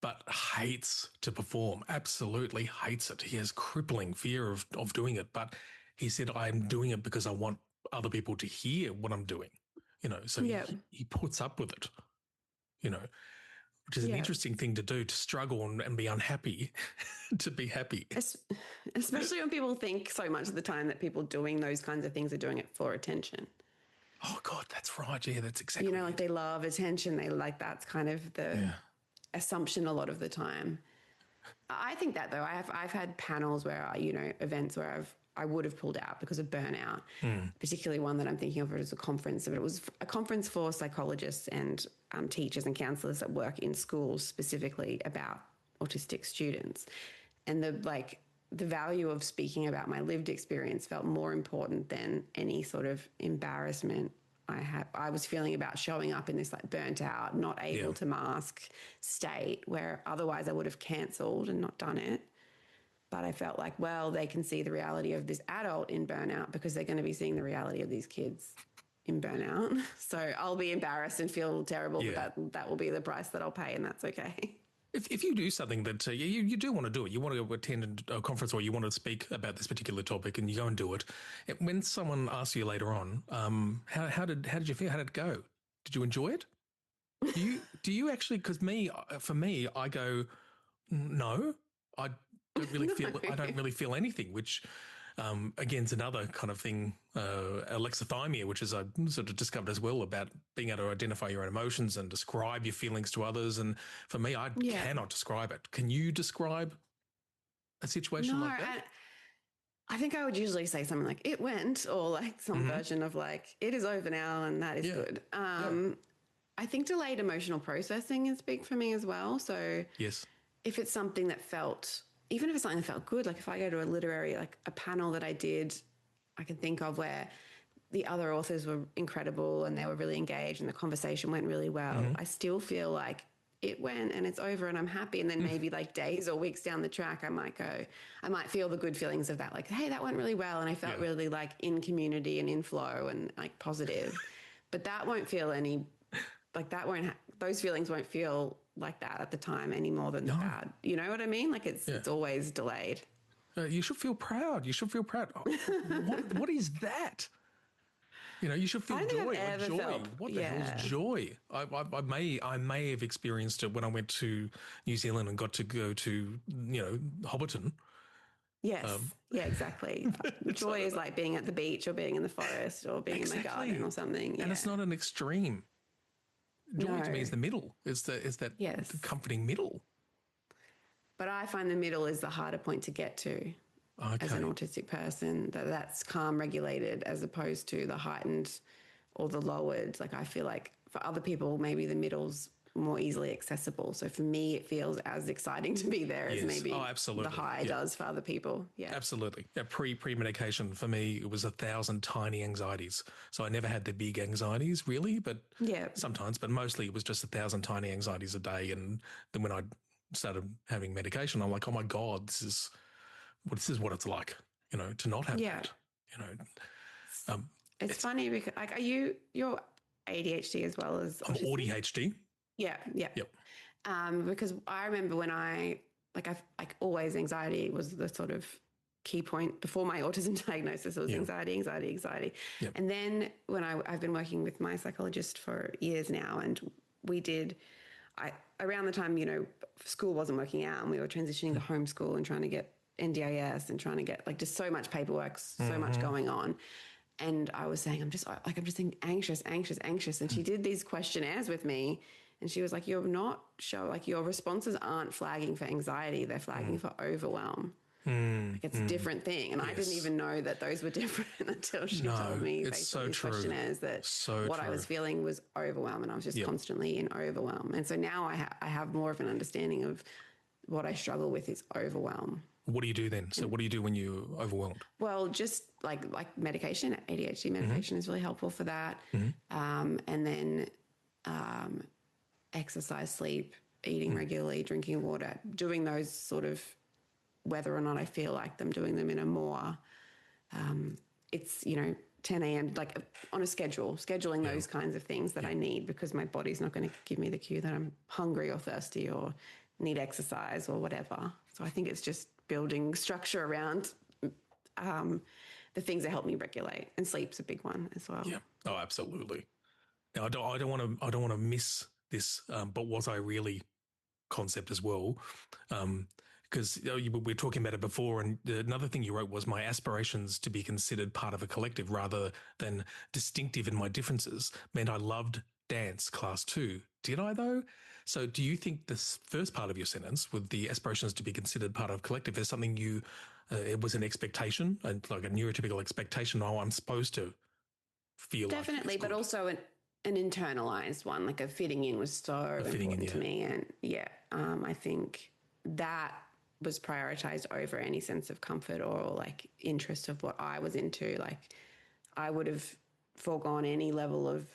but hates to perform, absolutely hates it. He has crippling fear of doing it. But he said, I'm doing it because I want other people to hear what I'm doing. So he puts up with it, which is an interesting thing to do, to struggle and be unhappy to be happy. Especially when people think so much of the time that people doing those kinds of things are doing it for attention. Oh, God, that's right. Yeah, that's exactly like they love attention. They that's kind of the assumption a lot of the time. I think that, though, I've had panels where, events where I would have pulled out because of burnout, particularly one that I'm thinking of as a conference. But it was a conference for psychologists and teachers and counsellors that work in schools specifically about autistic students. And the value of speaking about my lived experience felt more important than any sort of embarrassment I was feeling about showing up in this burnt out, not able to mask state, where otherwise I would have cancelled and not done it. But I felt like, well, they can see the reality of this adult in burnout because they're going to be seeing the reality of these kids in burnout. So I'll be embarrassed and feel terrible, but that will be the price that I'll pay, and that's okay. If you do something that you do want to do it, you want to attend a conference or you want to speak about this particular topic and you go and do it, when someone asks you later on, how did you feel? How did it go? Did you enjoy it? Do you actually? Because for me, I go, no, I don't really feel. I don't really feel anything. Which, again, is another kind of thing, alexithymia, which is I sort of discovered as well, about being able to identify your own emotions and describe your feelings to others. And for me, I cannot describe it. Can you describe a situation like that? I think I would usually say something like "it went," or like some version of like "it is over now," and that is good. I think delayed emotional processing is big for me as well. So if it's something that felt, even if it's something that felt good, like if I go to a literary, like a panel that I did, I can think of where the other authors were incredible and they were really engaged and the conversation went really well. I still feel like it went and it's over and I'm happy. And then maybe like days or weeks down the track, I might feel the good feelings of that. Like, hey, that went really well. And I felt really like in community and in flow and like positive, but that won't feel any, like that won't, those feelings won't feel like that at the time any more than the bad. You know what I mean? Like it's always delayed. You should feel proud. You should feel proud. What is that? You should feel joy. What the hell is joy? I may have experienced it when I went to New Zealand and got to go to, Hobbiton. Yes. Exactly. Joy is like being at the beach or being in the forest or being in the garden or something. Yeah. And it's not an extreme. Joy to me is the middle. Is that the comforting middle. But I find the middle is the harder point to get to as an autistic person, that's calm regulated as opposed to the heightened or the lowered. Like I feel like for other people, maybe the middle's more easily accessible. So for me, it feels as exciting to be there as maybe the high does for other people. Yeah, absolutely. Pre-medication for me, it was 1,000 tiny anxieties. So I never had the big anxieties really, but sometimes, but mostly it was just 1,000 tiny anxieties a day. And then when I started having medication, I'm like, oh my God, this is what it's like, to not have that, It's funny because like, you're ADHD as well as I'm ADHD. Yeah. Yep. Because I remember when I've always anxiety was the sort of key point before my autism diagnosis. It was anxiety. Yep. And then when I've been working with my psychologist for years now, and around the time, school wasn't working out and we were transitioning to homeschool and trying to get NDIS and trying to get like just so much paperwork, so much going on. And I was saying, I'm just anxious. And she did these questionnaires with me and she was like, you're not sure, like your responses aren't flagging for anxiety. They're flagging for overwhelm. Like it's a different thing. And I didn't even know that those were different until she told me based on these questionnaires that what I was feeling was overwhelm and I was just constantly in overwhelm. And so now I have more of an understanding of what I struggle with is overwhelm. What do you do then? So what do you do when you're overwhelmed? Well, just like medication, ADHD medication is really helpful for that. And then exercise, sleep, eating regularly, drinking water, doing those sort of, whether or not I feel like them, doing them in a more, it's, 10 a.m., like on a scheduling those kinds of things that I need because my body's not going to give me the cue that I'm hungry or thirsty or need exercise or whatever. So I think it's just building structure around the things that help me regulate, and sleep's a big one as well. Yeah. Oh, absolutely. Now, I don't want to miss this, but was I really concept as well? Because we were talking about it before, and another thing you wrote was my aspirations to be considered part of a collective rather than distinctive in my differences meant I loved dance class too. Did I though? So do you think this first part of your sentence with the aspirations to be considered part of a collective is something it was an expectation, like a neurotypical expectation? Oh, I'm supposed to feel like Definitely, it's but good. also an internalized one, like a fitting in was so Fitting in, important to yeah. me. And I think that was prioritized over any sense of comfort or like interest of what I was into. Like I would have foregone any level of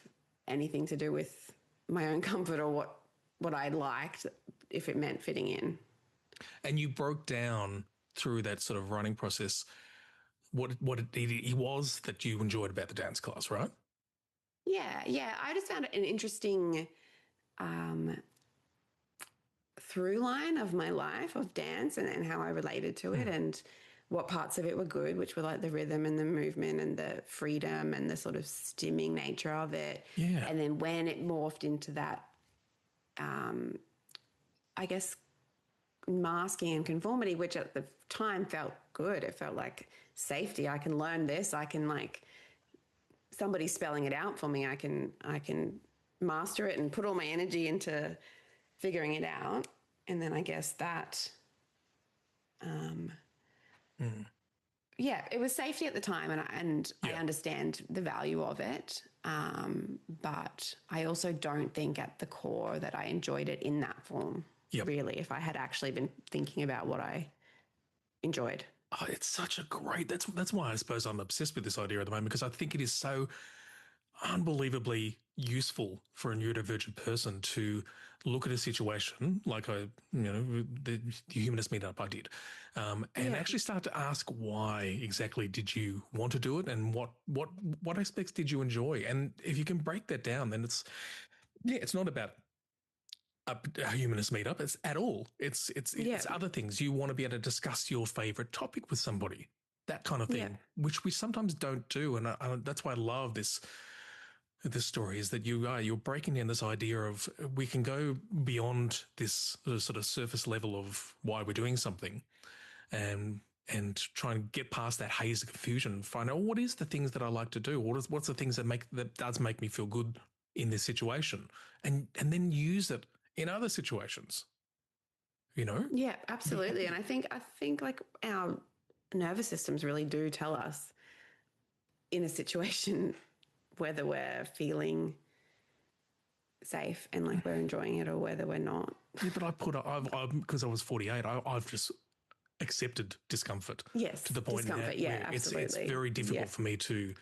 anything to do with my own comfort or what I liked if it meant fitting in. And you broke down through that sort of writing process what it was that you enjoyed about the dance class, right? Yeah. I just found it an interesting through line of my life of dance and how I related to it and what parts of it were good, which were like the rhythm and the movement and the freedom and the sort of stimming nature of it. Yeah. And then when it morphed into that, I guess, masking and conformity, which at the time felt good. It felt like safety. I can learn this. I can like somebody spelling it out for me. I can master it and put all my energy into figuring it out. And then I guess that, yeah, it was safety at the time, and I Yeah. understand the value of it. But I also don't think at the core that I enjoyed it in that form. Yep. Really, if I had actually been thinking about what I enjoyed. Oh, it's such a great. That's why I suppose I'm obsessed with this idea at the moment because I think it is so unbelievably useful for a neurodivergent person to look at a situation like the humanist meetup I did, and actually start to ask why exactly did you want to do it and what aspects did you enjoy, and if you can break that down, then it's not about a humanist meetup. It's at all. It's other things. You want to be able to discuss your favorite topic with somebody, that kind of Yeah. thing, which we sometimes don't do. And that's why I love this story is that you're breaking down this idea of we can go beyond this sort of surface level of why we're doing something and try and get past that haze of confusion and find out what is the things that I like to do. What's the things that does make me feel good in this situation, and then use it in other situations. Yeah, absolutely. And I think like our nervous systems really do tell us in a situation whether we're feeling safe and like we're enjoying it or whether we're not. Yeah, but I've because I was 48, I've just accepted discomfort. Yes, To the point discomfort. that Yeah, where absolutely. it's very difficult Yeah. for me to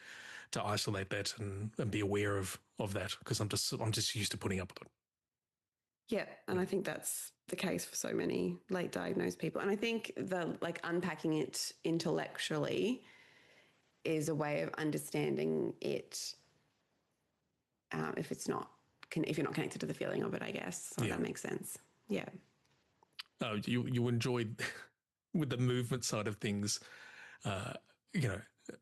isolate that and be aware of that because I'm just used to putting up with it. Yeah, and I think that's the case for so many late diagnosed people. And I think the like unpacking it intellectually is a way of understanding it if you're not connected to the feeling of it, I guess. So Yeah. that makes sense. Yeah. You enjoyed with the movement side of things. Uh,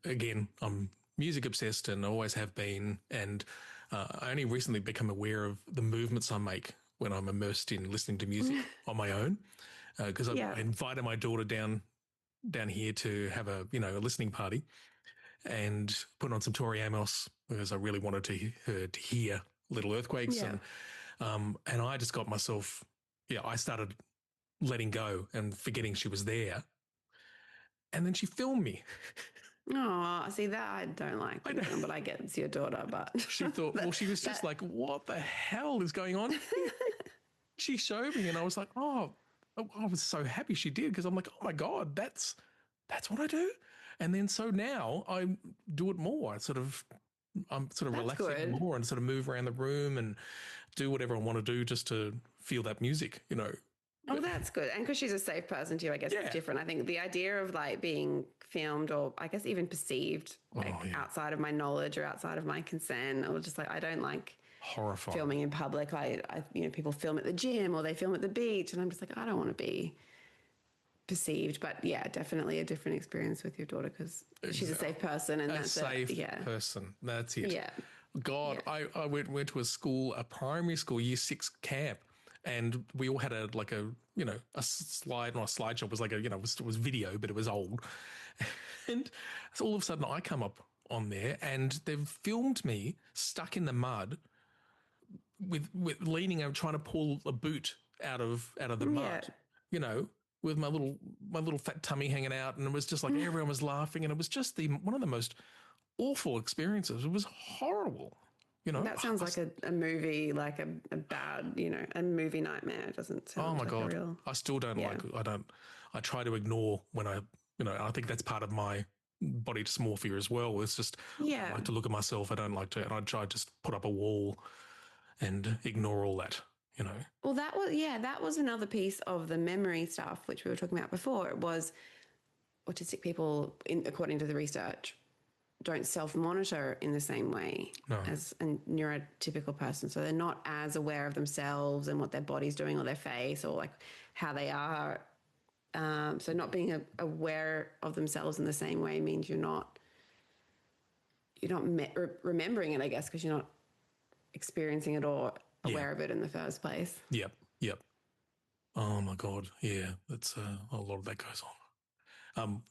again, I'm music obsessed and always have been, and I only recently become aware of the movements I make when I'm immersed in listening to music on my own. Because I invited my daughter down here to have a listening party, and put on some Tori Amos because I really wanted her to hear Little Earthquakes, and I just got myself, I started letting go and forgetting she was there, and then she filmed me. Oh, see that I don't like, but I get it's your daughter. But She thought, she was just like, "What the hell is going on?" She showed me, and I was like, "Oh, I was so happy she did," because I'm like, "Oh my God, that's what I do." And then so now I do it more. I'm sort of That's relaxing good. more and sort of move around the room and do whatever I want to do just to feel that music, Oh, that's good. And because she's a safe person too, I guess it's different. I think the idea of like being filmed or I guess even perceived outside of my knowledge or outside of my consent, or just like I don't like Horrifying. filming in public. I people film at the gym or they film at the beach, and I'm just like I don't want to be perceived. But yeah, definitely a different experience with your daughter because she's a safe person, and that's safe person. That's it. Yeah. God, Yeah. I went to a primary school, year 6 camp, and we all had a slide, not a slideshow, it was like it was video, but it was old. And so all of a sudden I come up on there and they've filmed me stuck in the mud with leaning over trying to pull a boot out of the Yeah. mud, you know, with my little fat tummy hanging out, and it was just like everyone was laughing, and it was just one of the most awful experiences. It was horrible, you know. That sounds like a movie, like a bad, a movie nightmare. It doesn't Oh sound my like a God, real. I still don't Yeah. like. I try to ignore when I think that's part of my body dysmorphia as well. It's just I don't Yeah. like to look at myself. I don't like to, and I try to just put up a wall and ignore all that, you know. Well, that was another piece of the memory stuff, which we were talking about before. It was autistic people, according to the research, don't self-monitor in the same way No. as a neurotypical person. So they're not as aware of themselves and what their body's doing or their face or like how they are. So not being aware of themselves in the same way means you're not remembering it, I guess, because you're not experiencing it or aware of it in the first place. Yep. Oh my God, yeah, that's a lot of that goes on.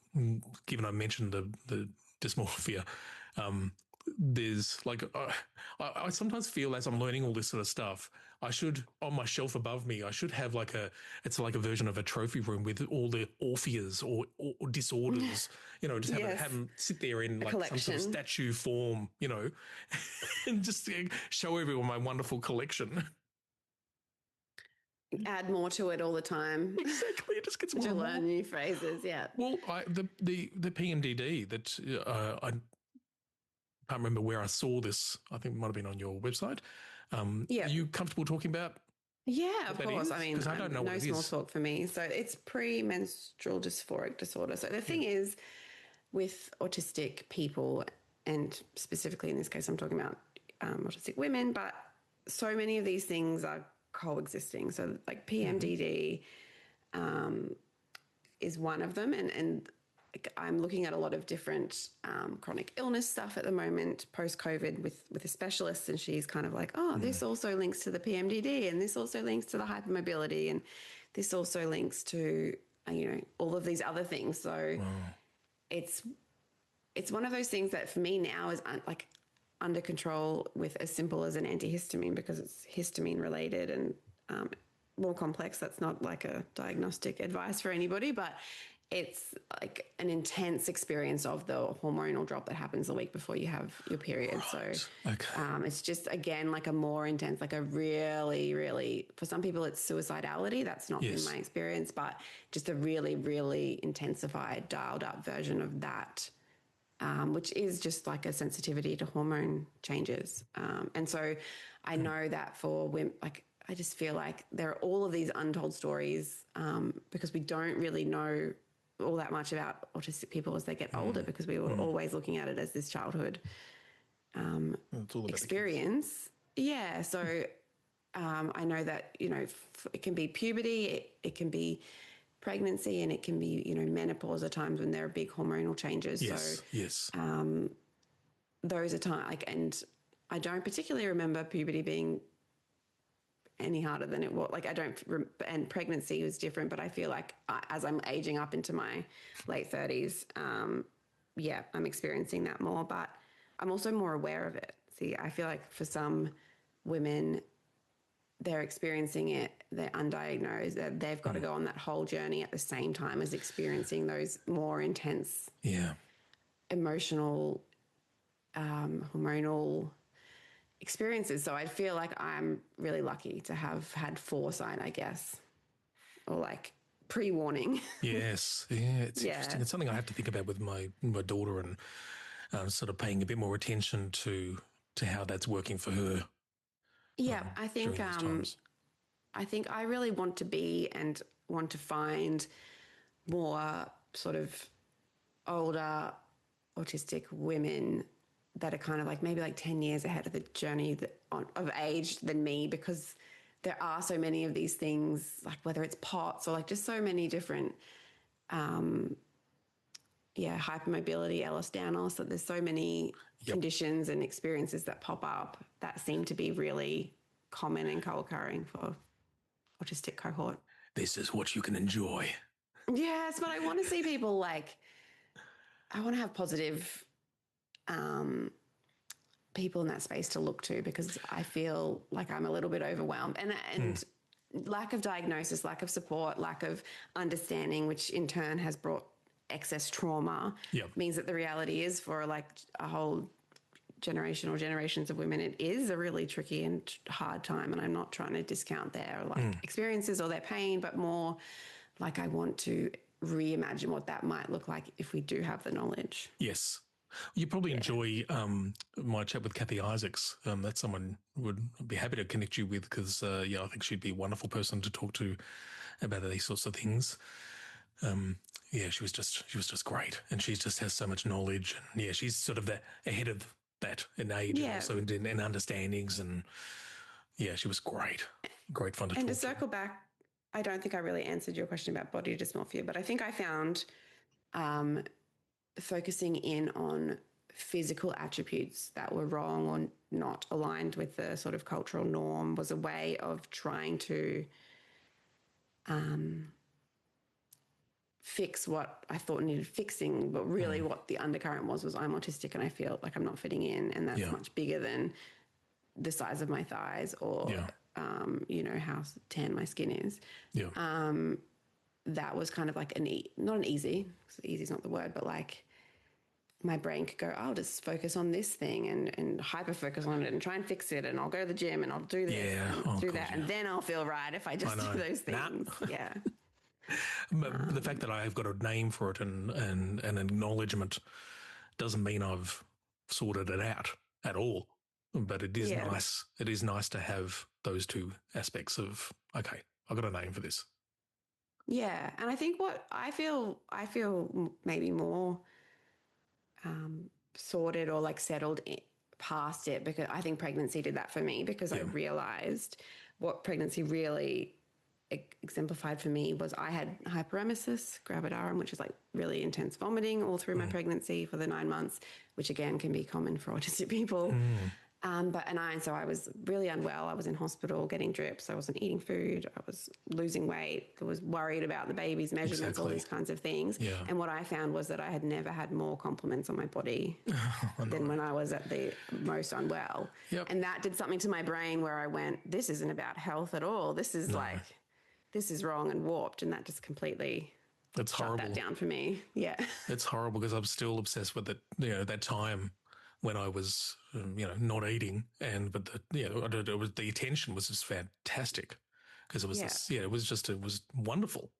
Given I mentioned the dysmorphia, there's like I sometimes feel as I'm learning all this sort of stuff, I should on my shelf above me, I should have it's like a version of a trophy room with all the orpheas or disorders, just have them sit there in like some sort of statue form, and just show everyone my wonderful collection. Add more to it all the time. Exactly, it just gets more to and more. learn new phrases. Yeah. Well, the PMDD that I can't remember where I saw this. I think it might have been on your website. Yeah. Are you comfortable talking about? Yeah, of course. I mean, I don't know. No small talk for me. So it's premenstrual dysphoric disorder. So the thing is, with autistic people, and specifically in this case, I'm talking about autistic women, but so many of these things are coexisting. So like PMDD is one of them, and I'm looking at a lot of different chronic illness stuff at the moment post-COVID with a specialist, and she's kind of like, this also links to the PMDD, and this also links to the hypermobility, and this also links to all of these other things. So it's one of those things that for me now is like under control with as simple as an antihistamine, because it's histamine related and more complex. That's not like a diagnostic advice for anybody, but it's like an intense experience of the hormonal drop that happens the week before you have your period. Right. So it's just, again, like a more intense, like a really, really, for some people it's suicidality. That's not been my experience, but just a really, really intensified, dialed up version of that, which is just like a sensitivity to hormone changes. And so I know that for women, like, I just feel like there are all of these untold stories because we don't really know all that much about autistic people as they get older, because we were always looking at it as this childhood experience. Yeah. So I know that, it can be puberty, it can be pregnancy, and it can be, menopause are times when there are big hormonal changes. Yes. Those are times and I don't particularly remember puberty being any harder than it was. Like and pregnancy was different, but I feel like as I'm aging up into my late 30s, I'm experiencing that more, but I'm also more aware of it. See, I feel like for some women, they're experiencing it, they're undiagnosed, they've got to go on that whole journey at the same time as experiencing those more intense emotional, hormonal experiences. So I feel like I'm really lucky to have had foresight, I guess, or like pre-warning. Yes. Yeah. It's interesting. It's something I have to think about with my daughter, and sort of paying a bit more attention to how that's working for her. Yeah. I think I really want to find more sort of older autistic women that are kind of like maybe like 10 years ahead of the journey of age than me, because there are so many of these things, like whether it's POTS or like just so many different, hypermobility, Ehlers-Danlos, that there's so many Yep. conditions and experiences that pop up that seem to be really common and co-occurring for autistic cohort. This is what you can enjoy. Yes, but I want to see people like, I want to have positive people in that space to look to, because I feel like I'm a little bit overwhelmed, and lack of diagnosis, lack of support, lack of understanding, which in turn has brought excess trauma, means that the reality is for like a whole generation or generations of women, it is a really tricky and hard time. And I'm not trying to discount their like experiences or their pain, but more like I want to reimagine what that might look like if we do have the knowledge. Yes. You probably enjoy my chat with Kathy Isaacs. That's someone would be happy to connect you with, because, I think she'd be a wonderful person to talk to about these sorts of things. She was just great, and she just has so much knowledge. And she's sort of ahead of that in age and also in understandings. And she was great fun to talk to. And to circle back, I don't think I really answered your question about body dysmorphia, but I think I found focusing in on physical attributes that were wrong or not aligned with the sort of cultural norm was a way of trying to fix what I thought needed fixing, but really what the undercurrent was I'm autistic and I feel like I'm not fitting in, and that's much bigger than the size of my thighs or how tan my skin is. That was kind of like not an easy, because easy is not the word, but like my brain could go, I'll just focus on this thing and hyper focus on it and try and fix it, and I'll go to the gym and I'll do this and do that, and then I'll feel right if I just do those things. Yeah. But the fact that I have got a name for it and an acknowledgement doesn't mean I've sorted it out at all. But it is nice. It is nice to have those two aspects of, okay, I've got a name for this. Yeah. And I think what I feel maybe more sorted or like settled past it, because I think pregnancy did that for me, because I realized what pregnancy really exemplified for me was I had hyperemesis gravidarum, which is like really intense vomiting all through my pregnancy for the 9 months, which again can be common for autistic people. So I was really unwell. I was in hospital getting drips. I wasn't eating food. I was losing weight. I was worried about the baby's measurements, all these kinds of things. Yeah. And what I found was that I had never had more compliments on my body than when I was at the most unwell. Yep. And that did something to my brain where I went, this isn't about health at all. This is this is wrong and warped. And that just completely shut that down for me. Yeah. It's horrible, because I'm still obsessed with it, that time when I was, not eating, but the attention was just fantastic, because it was it was wonderful,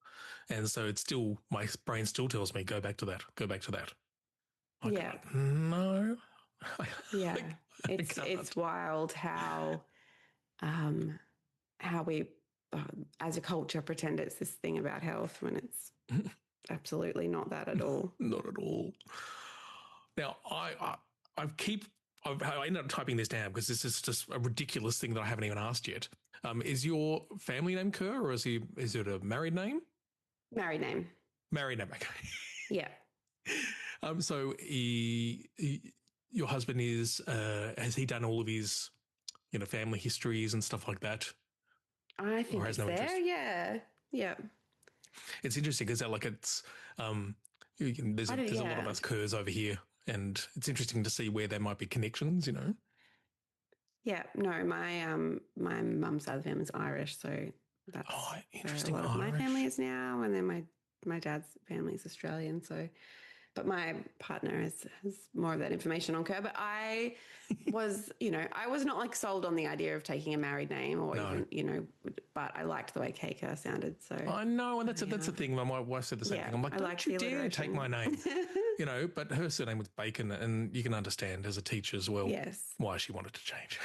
and so it's still, my brain still tells me, go back to that. I go, no. It's wild how we as a culture pretend it's this thing about health when it's absolutely not that at all. Not at all. Now I ended up typing this down because this is just a ridiculous thing that I haven't even asked yet. Is your family name Kerr, or is it a married name? Married name. Married name, okay. Yeah. So your husband has he done all of his, family histories and stuff like that? I think it's there, yeah. Yeah. It's interesting because there's a lot of us Kerrs over here. And it's interesting to see where there might be connections, Yeah, no, my mum's side of the family is Irish, so that's interesting. Where a lot of my family is now, and then my dad's family is Australian, so. But my partner has more of that information on Kerr. But I was, I was not like sold on the idea of taking a married name or even, but I liked the way Kerr sounded. So I know, and that's the thing. My wife said the same thing. I'm like, don't you dare take my name, But her surname was Bacon, and you can understand as a teacher as well why she wanted to change.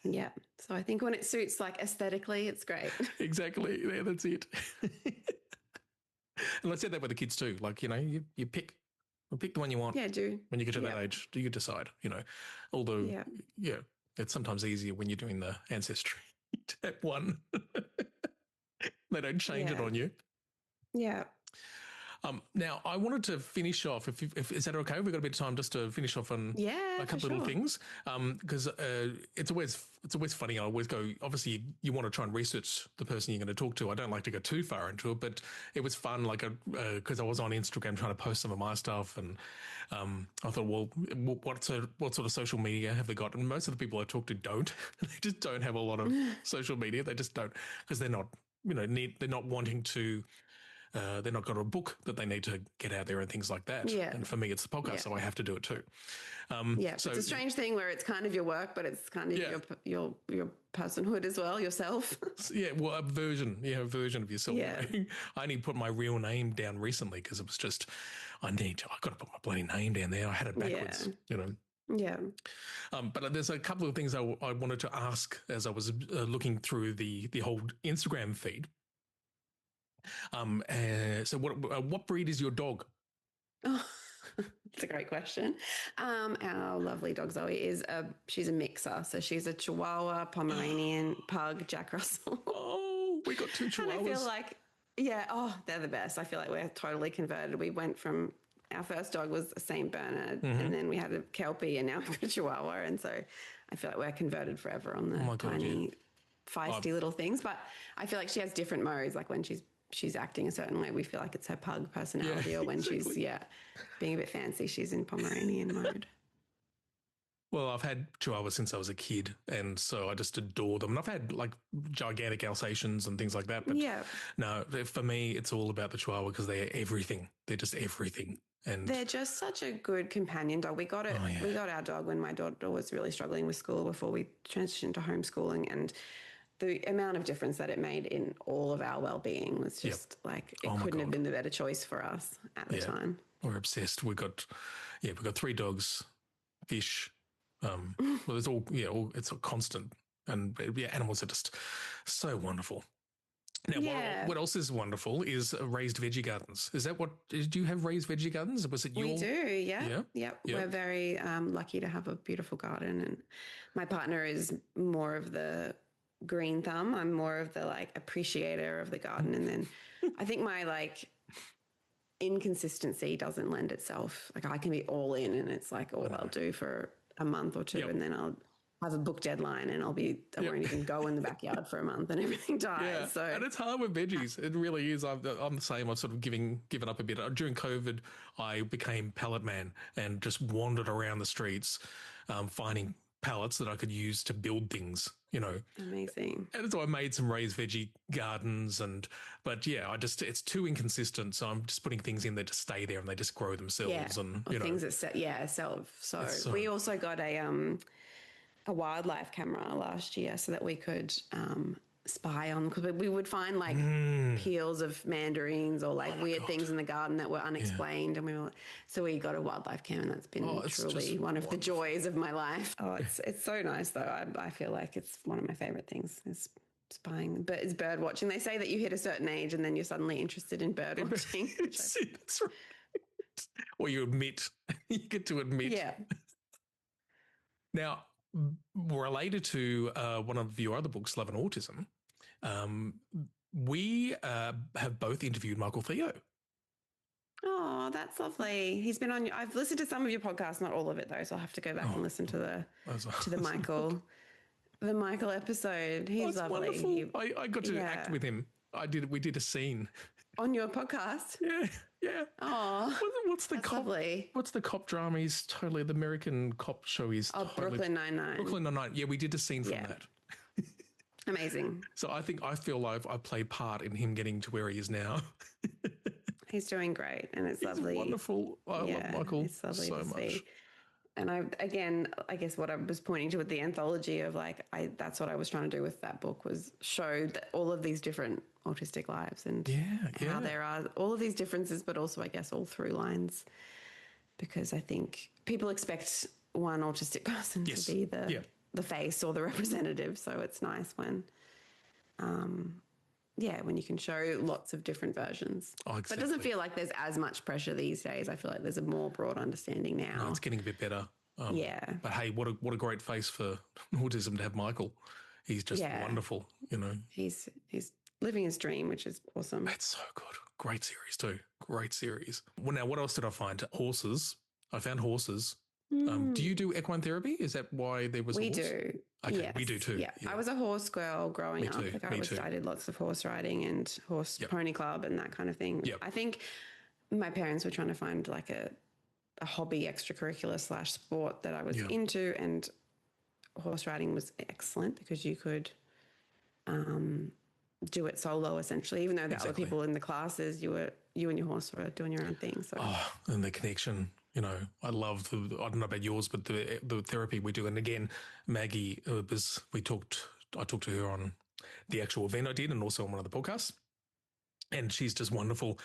Yeah. So I think when it suits, like aesthetically, it's great. Exactly. Yeah, that's it. And I said that with the kids too. Like, you pick the one you want. Yeah, do. When you get to that age, do you decide, although, it's sometimes easier when you're doing the ancestry tab one. They don't change it on you. Yeah. Now, I wanted to finish off, if is that okay? We've got a bit of time just to finish off on a couple little things, because it's always funny. I always go, obviously, you want to try and research the person you're going to talk to. I don't like to go too far into it, but it was fun, like, because I was on Instagram trying to post some of my stuff, and I thought, well, what sort of social media have they got? And most of the people I talk to don't. They just don't have a lot of social media. They just don't, because they're not, they're not wanting to. They're not got a book that they need to get out there and things like that. Yeah. And for me, it's the podcast, so I have to do it too. So it's a strange thing where it's kind of your work, but it's kind of your personhood as well, yourself. Well, a version of yourself. Yeah. I only put my real name down recently because it was just, I got to put my bloody name down there. I had it backwards, Yeah. But there's a couple of things I wanted to ask as I was looking through the whole Instagram feed. So what breed is your dog? Oh, that's a great question. Our lovely dog Zoe she's a mixer. So she's a Chihuahua, Pomeranian, Pug, Jack Russell. Oh, we got 2 Chihuahuas. And I feel like, they're the best. I feel like we're totally converted. We went from, our first dog was a St. Bernard, and then we had a Kelpie, and now we've got a Chihuahua. And so I feel like we're converted forever on the tiny, feisty little things. But I feel like she has different modes. Like when she's acting a certain way, we feel like it's her pug personality, or when she's being a bit fancy, she's in Pomeranian mode. Well, I've had Chihuahuas since I was a kid, and so I just adore them. And I've had like gigantic Alsatians and things like that. But no, for me, it's all about the Chihuahua because they're everything. They're just everything. And they're just such a good companion dog. We got our dog when my daughter was really struggling with school before we transitioned to homeschooling, and the amount of difference that it made in all of our well-being was just like, it couldn't have been the better choice for us at the time. We're obsessed. We've got 3 dogs, fish. Well, it's it's a constant. And animals are just so wonderful. Now, what else is wonderful is raised veggie gardens. Is that did you have raised veggie gardens? Was it your? We do, yeah. We're very lucky to have a beautiful garden, and my partner is more of the green thumb. I'm more of the appreciator of the garden, and then I think my inconsistency doesn't lend itself. Like I can be all in, and it's like all I'll do for a month or two, and then I'll have a book deadline, and I won't even go in the backyard for a month, and everything dies. So, and it's hard with veggies. It really is. I'm the same. I've sort of given up a bit. During COVID, I became pallet man and just wandered around the streets, finding pallets that I could use to build things. Amazing. And so I made some raised veggie gardens, but it's too inconsistent. So I'm just putting things in there to stay there, and they just grow themselves. And things that self. So we also got a wildlife camera last year so that we could spy on, because we would find peels of mandarins or weird things in the garden that were unexplained, and so we got a wildlife cam, and that's been truly one of the joys of my life. It's so nice though. I feel like it's one of my favorite things is spying, but it's bird watching. They say that you hit a certain age and then you're suddenly interested in bird watching. That's right. Or you get to admit. Yeah. Now, related to one of your other books, Love and Autism, we have both interviewed Michael Theo. Oh, that's lovely. He's been on. I've listened to some of your podcasts, not all of it though, so I'll have to go back and listen to the Michael episode. He's lovely. I got to act with him. We did a scene on your podcast. Yeah. Oh, what's the cop? Lovely. What's the cop drama? He's totally the American cop show. Brooklyn Nine-Nine. Brooklyn Nine-Nine. Yeah, we did a scene from that. Amazing. So I feel like I played part in him getting to where he is now. He's doing great, and it's lovely. Wonderful. I love Michael it's lovely so to much. See. And I guess what I was pointing to with the anthology of that's what I was trying to do with that book, was show that all of these different autistic lives and how there are all of these differences, but also I guess all through lines, because I think people expect one autistic person to be the face or the representative. So it's nice when, when you can show lots of different versions. Oh, exactly. But it doesn't feel like there's as much pressure these days. I feel like there's a more broad understanding now. No, it's getting a bit better. But hey, what a great face for autism to have Michael. He's just wonderful, He's living his dream, which is awesome. It's so good. Great series too. Great series. Well, now, what else did I find? Horses. I found horses. Do you do equine therapy? Is that why there was a We horse? do. Okay, Yes. we do too. Yeah. I was a horse girl growing up. too. Like Me too. I did lots of horse riding and horse pony club and that kind of thing. Yep. I think my parents were trying to find like a hobby extracurricular / sport that I was into, and horse riding was excellent because you could do it solo essentially, even though the other people in the classes, you and your horse were doing your own thing. So And the connection, you know, I love I don't know about yours, but the therapy we do. And again, Maggie, I talked to her on the actual event I did and also on one of the podcasts. And she's just wonderful.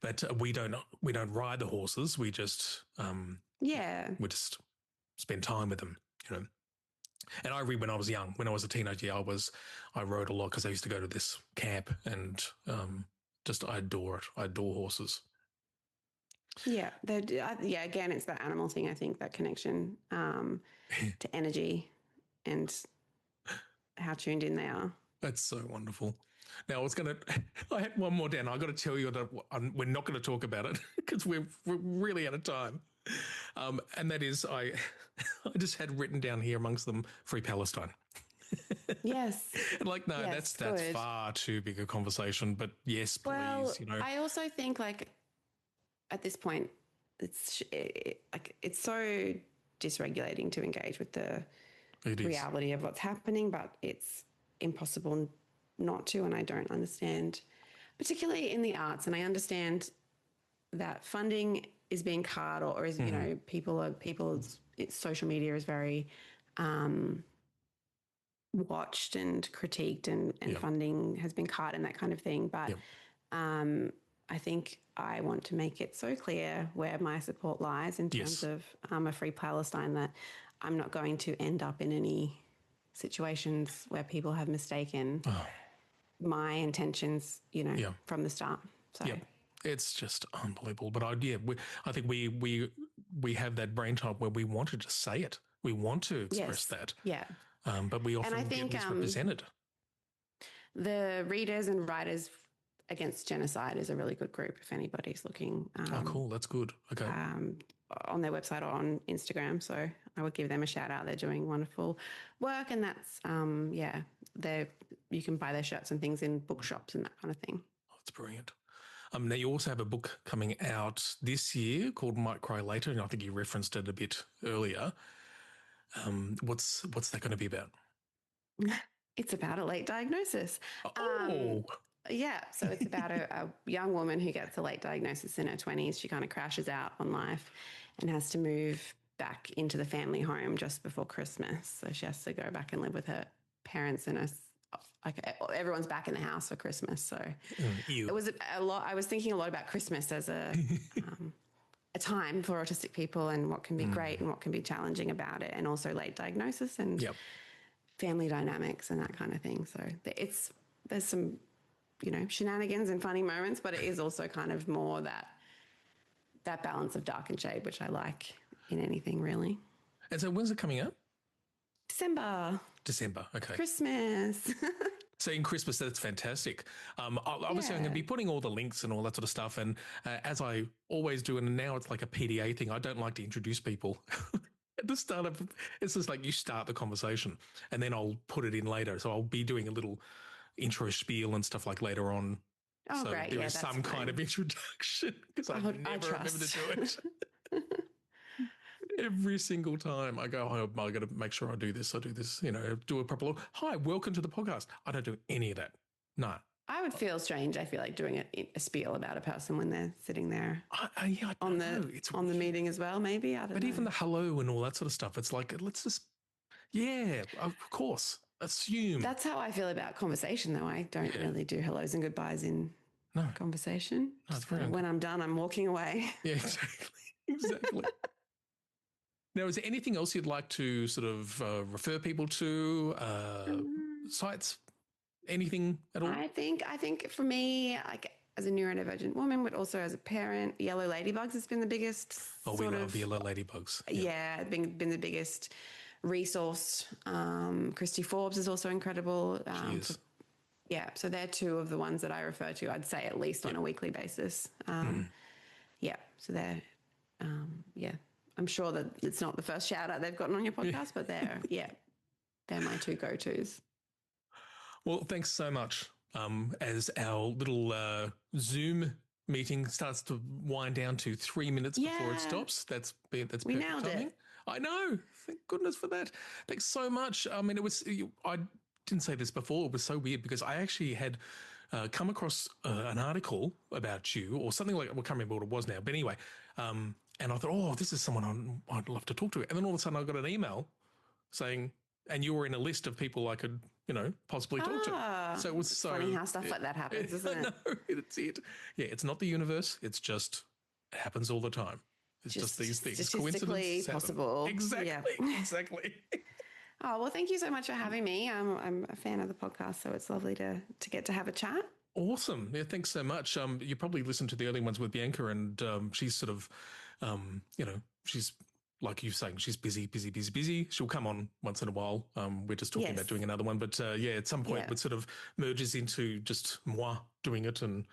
But we don't ride the horses. We just we just spend time with them, you know. And I read when I was young, when I was a teenager, I rode a lot because I used to go to this camp and I adore it. I adore horses. Yeah, again, it's that animal thing. I think that connection to energy and how tuned in they are. That's so wonderful. Now I had one more down. I got to tell you that we're not going to talk about it because we're really out of time. And that is, I just had written down here amongst them Free Palestine. Yes. And that's far too big a conversation, but yes, please, well, you know. I also think like at this point, it's so dysregulating to engage with the reality of what's happening, but it's impossible not to, and I don't understand, particularly in the arts, and I understand that funding is being cut or is, you know, social media is very watched and critiqued and funding has been cut and that kind of thing. But I think I want to make it so clear where my support lies in terms of a Free Palestine, that I'm not going to end up in any situations where people have mistaken my intentions, you know, from the start. So it's just unbelievable. But I think we have that brain type where we want to just say it. We want to express that. Yeah. But we often get misrepresented. The Readers and Writers Against Genocide is a really good group if anybody's looking. Cool. That's good. Okay. On their website or on Instagram. So I would give them a shout out. They're doing wonderful work, and that's, you can buy their shirts and things in bookshops and that kind of thing. Oh, that's brilliant. Now you also have a book coming out this year called Might Cry Later, and I think you referenced it a bit earlier. What's that going to be about? It's about a late diagnosis. Oh. Yeah, so it's about a young woman who gets a late diagnosis in her 20s. She kind of crashes out on life and has to move back into the family home just before Christmas. So she has to go back and live with her parents, and everyone's back in the house for Christmas. So it was a lot. I was thinking a lot about Christmas as a time for autistic people and what can be great and what can be challenging about it, and also late diagnosis and family dynamics and that kind of thing. So there's some, you know, shenanigans and funny moments, but it is also kind of more that balance of dark and shade, which I like in anything really. And so when's it coming out? December. Okay. Christmas. So in Christmas, that's fantastic. Obviously, I'm going to be putting all the links and all that sort of stuff. And as I always do, and now it's like a PDA thing, I don't like to introduce people. At the start of, it's just like you start the conversation and then I'll put it in later. So I'll be doing a little intro spiel and stuff like later on. Oh, so great. there is some kind of introduction because I never remember to do it. Every single time I go home, I got to make sure I do this, you know, do a proper, hi, welcome to the podcast. I don't do any of that. No. I would feel strange, I feel like, doing a spiel about a person when they're sitting there on the meeting as well, maybe. I don't know. But even the hello and all that sort of stuff, it's like, let's just, of course, assume. That's how I feel about conversation, though. I don't really do hellos and goodbyes in conversation. No, when I'm done, I'm walking away. Yeah, exactly. Now, is there anything else you'd like to sort of refer people to, sites, anything at all? I think for me, like as a neurodivergent woman, but also as a parent, Yellow Ladybugs has been the biggest. Oh, we love Yellow Ladybugs. Yeah, been the biggest resource. Christy Forbes is also incredible. Yeah, so they're two of the ones that I refer to, I'd say at least on a weekly basis. Yeah, so they're, yeah, I'm sure that it's not the first shout out they've gotten on your podcast, but they're my two go-tos. Well, thanks so much. As our little Zoom meeting starts to wind down to 3 minutes before it stops, that's perfect nailed timing. it. I know. Thank goodness for that. Thanks so much. I mean, I didn't say this before. It was so weird because I actually had come across an article about you or something like, I can't remember what it was now, but anyway. And I thought, oh, this is someone I'd love to talk to. And then all of a sudden I got an email saying, and you were in a list of people I could, possibly talk to. So it was so funny how stuff like that happens, isn't it? No, it's it. Yeah, it's not the universe. It's just, it happens all the time. It's just these things. Statistically possible. Exactly. Yeah. Exactly. Oh, well, thank you so much for having me. I'm a fan of the podcast, so it's lovely to get to have a chat. Awesome. Yeah, thanks so much. You probably listened to the early ones with Bianca, and she's sort of, she's like you saying, she's busy. She'll come on once in a while. We're just talking about doing another one, but at some point it sort of merges into just moi doing it, and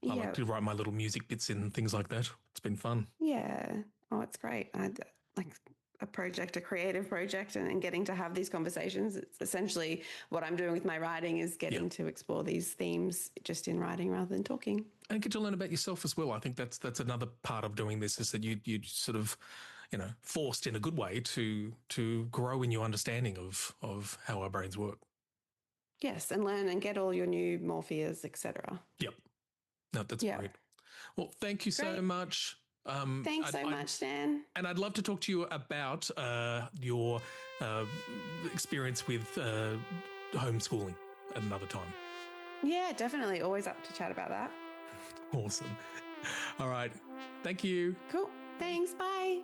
I like to write my little music bits in, things like that. It's been fun. Yeah. Oh, it's great. I like a creative project, and getting to have these conversations. It's essentially what I'm doing with my writing is getting to explore these themes just in writing rather than talking. And get to learn about yourself as well. I think that's another part of doing this, is that you sort of, forced in a good way to grow in your understanding of how our brains work. Yes, and learn and get all your new morpheas, etc. Yep. No, that's great. Well, thank you so much. Thanks so much, Dan. And I'd love to talk to you about your experience with homeschooling at another time. Yeah, definitely. Always up to chat about that. Awesome. All right. Thank you. Cool. Thanks. Bye.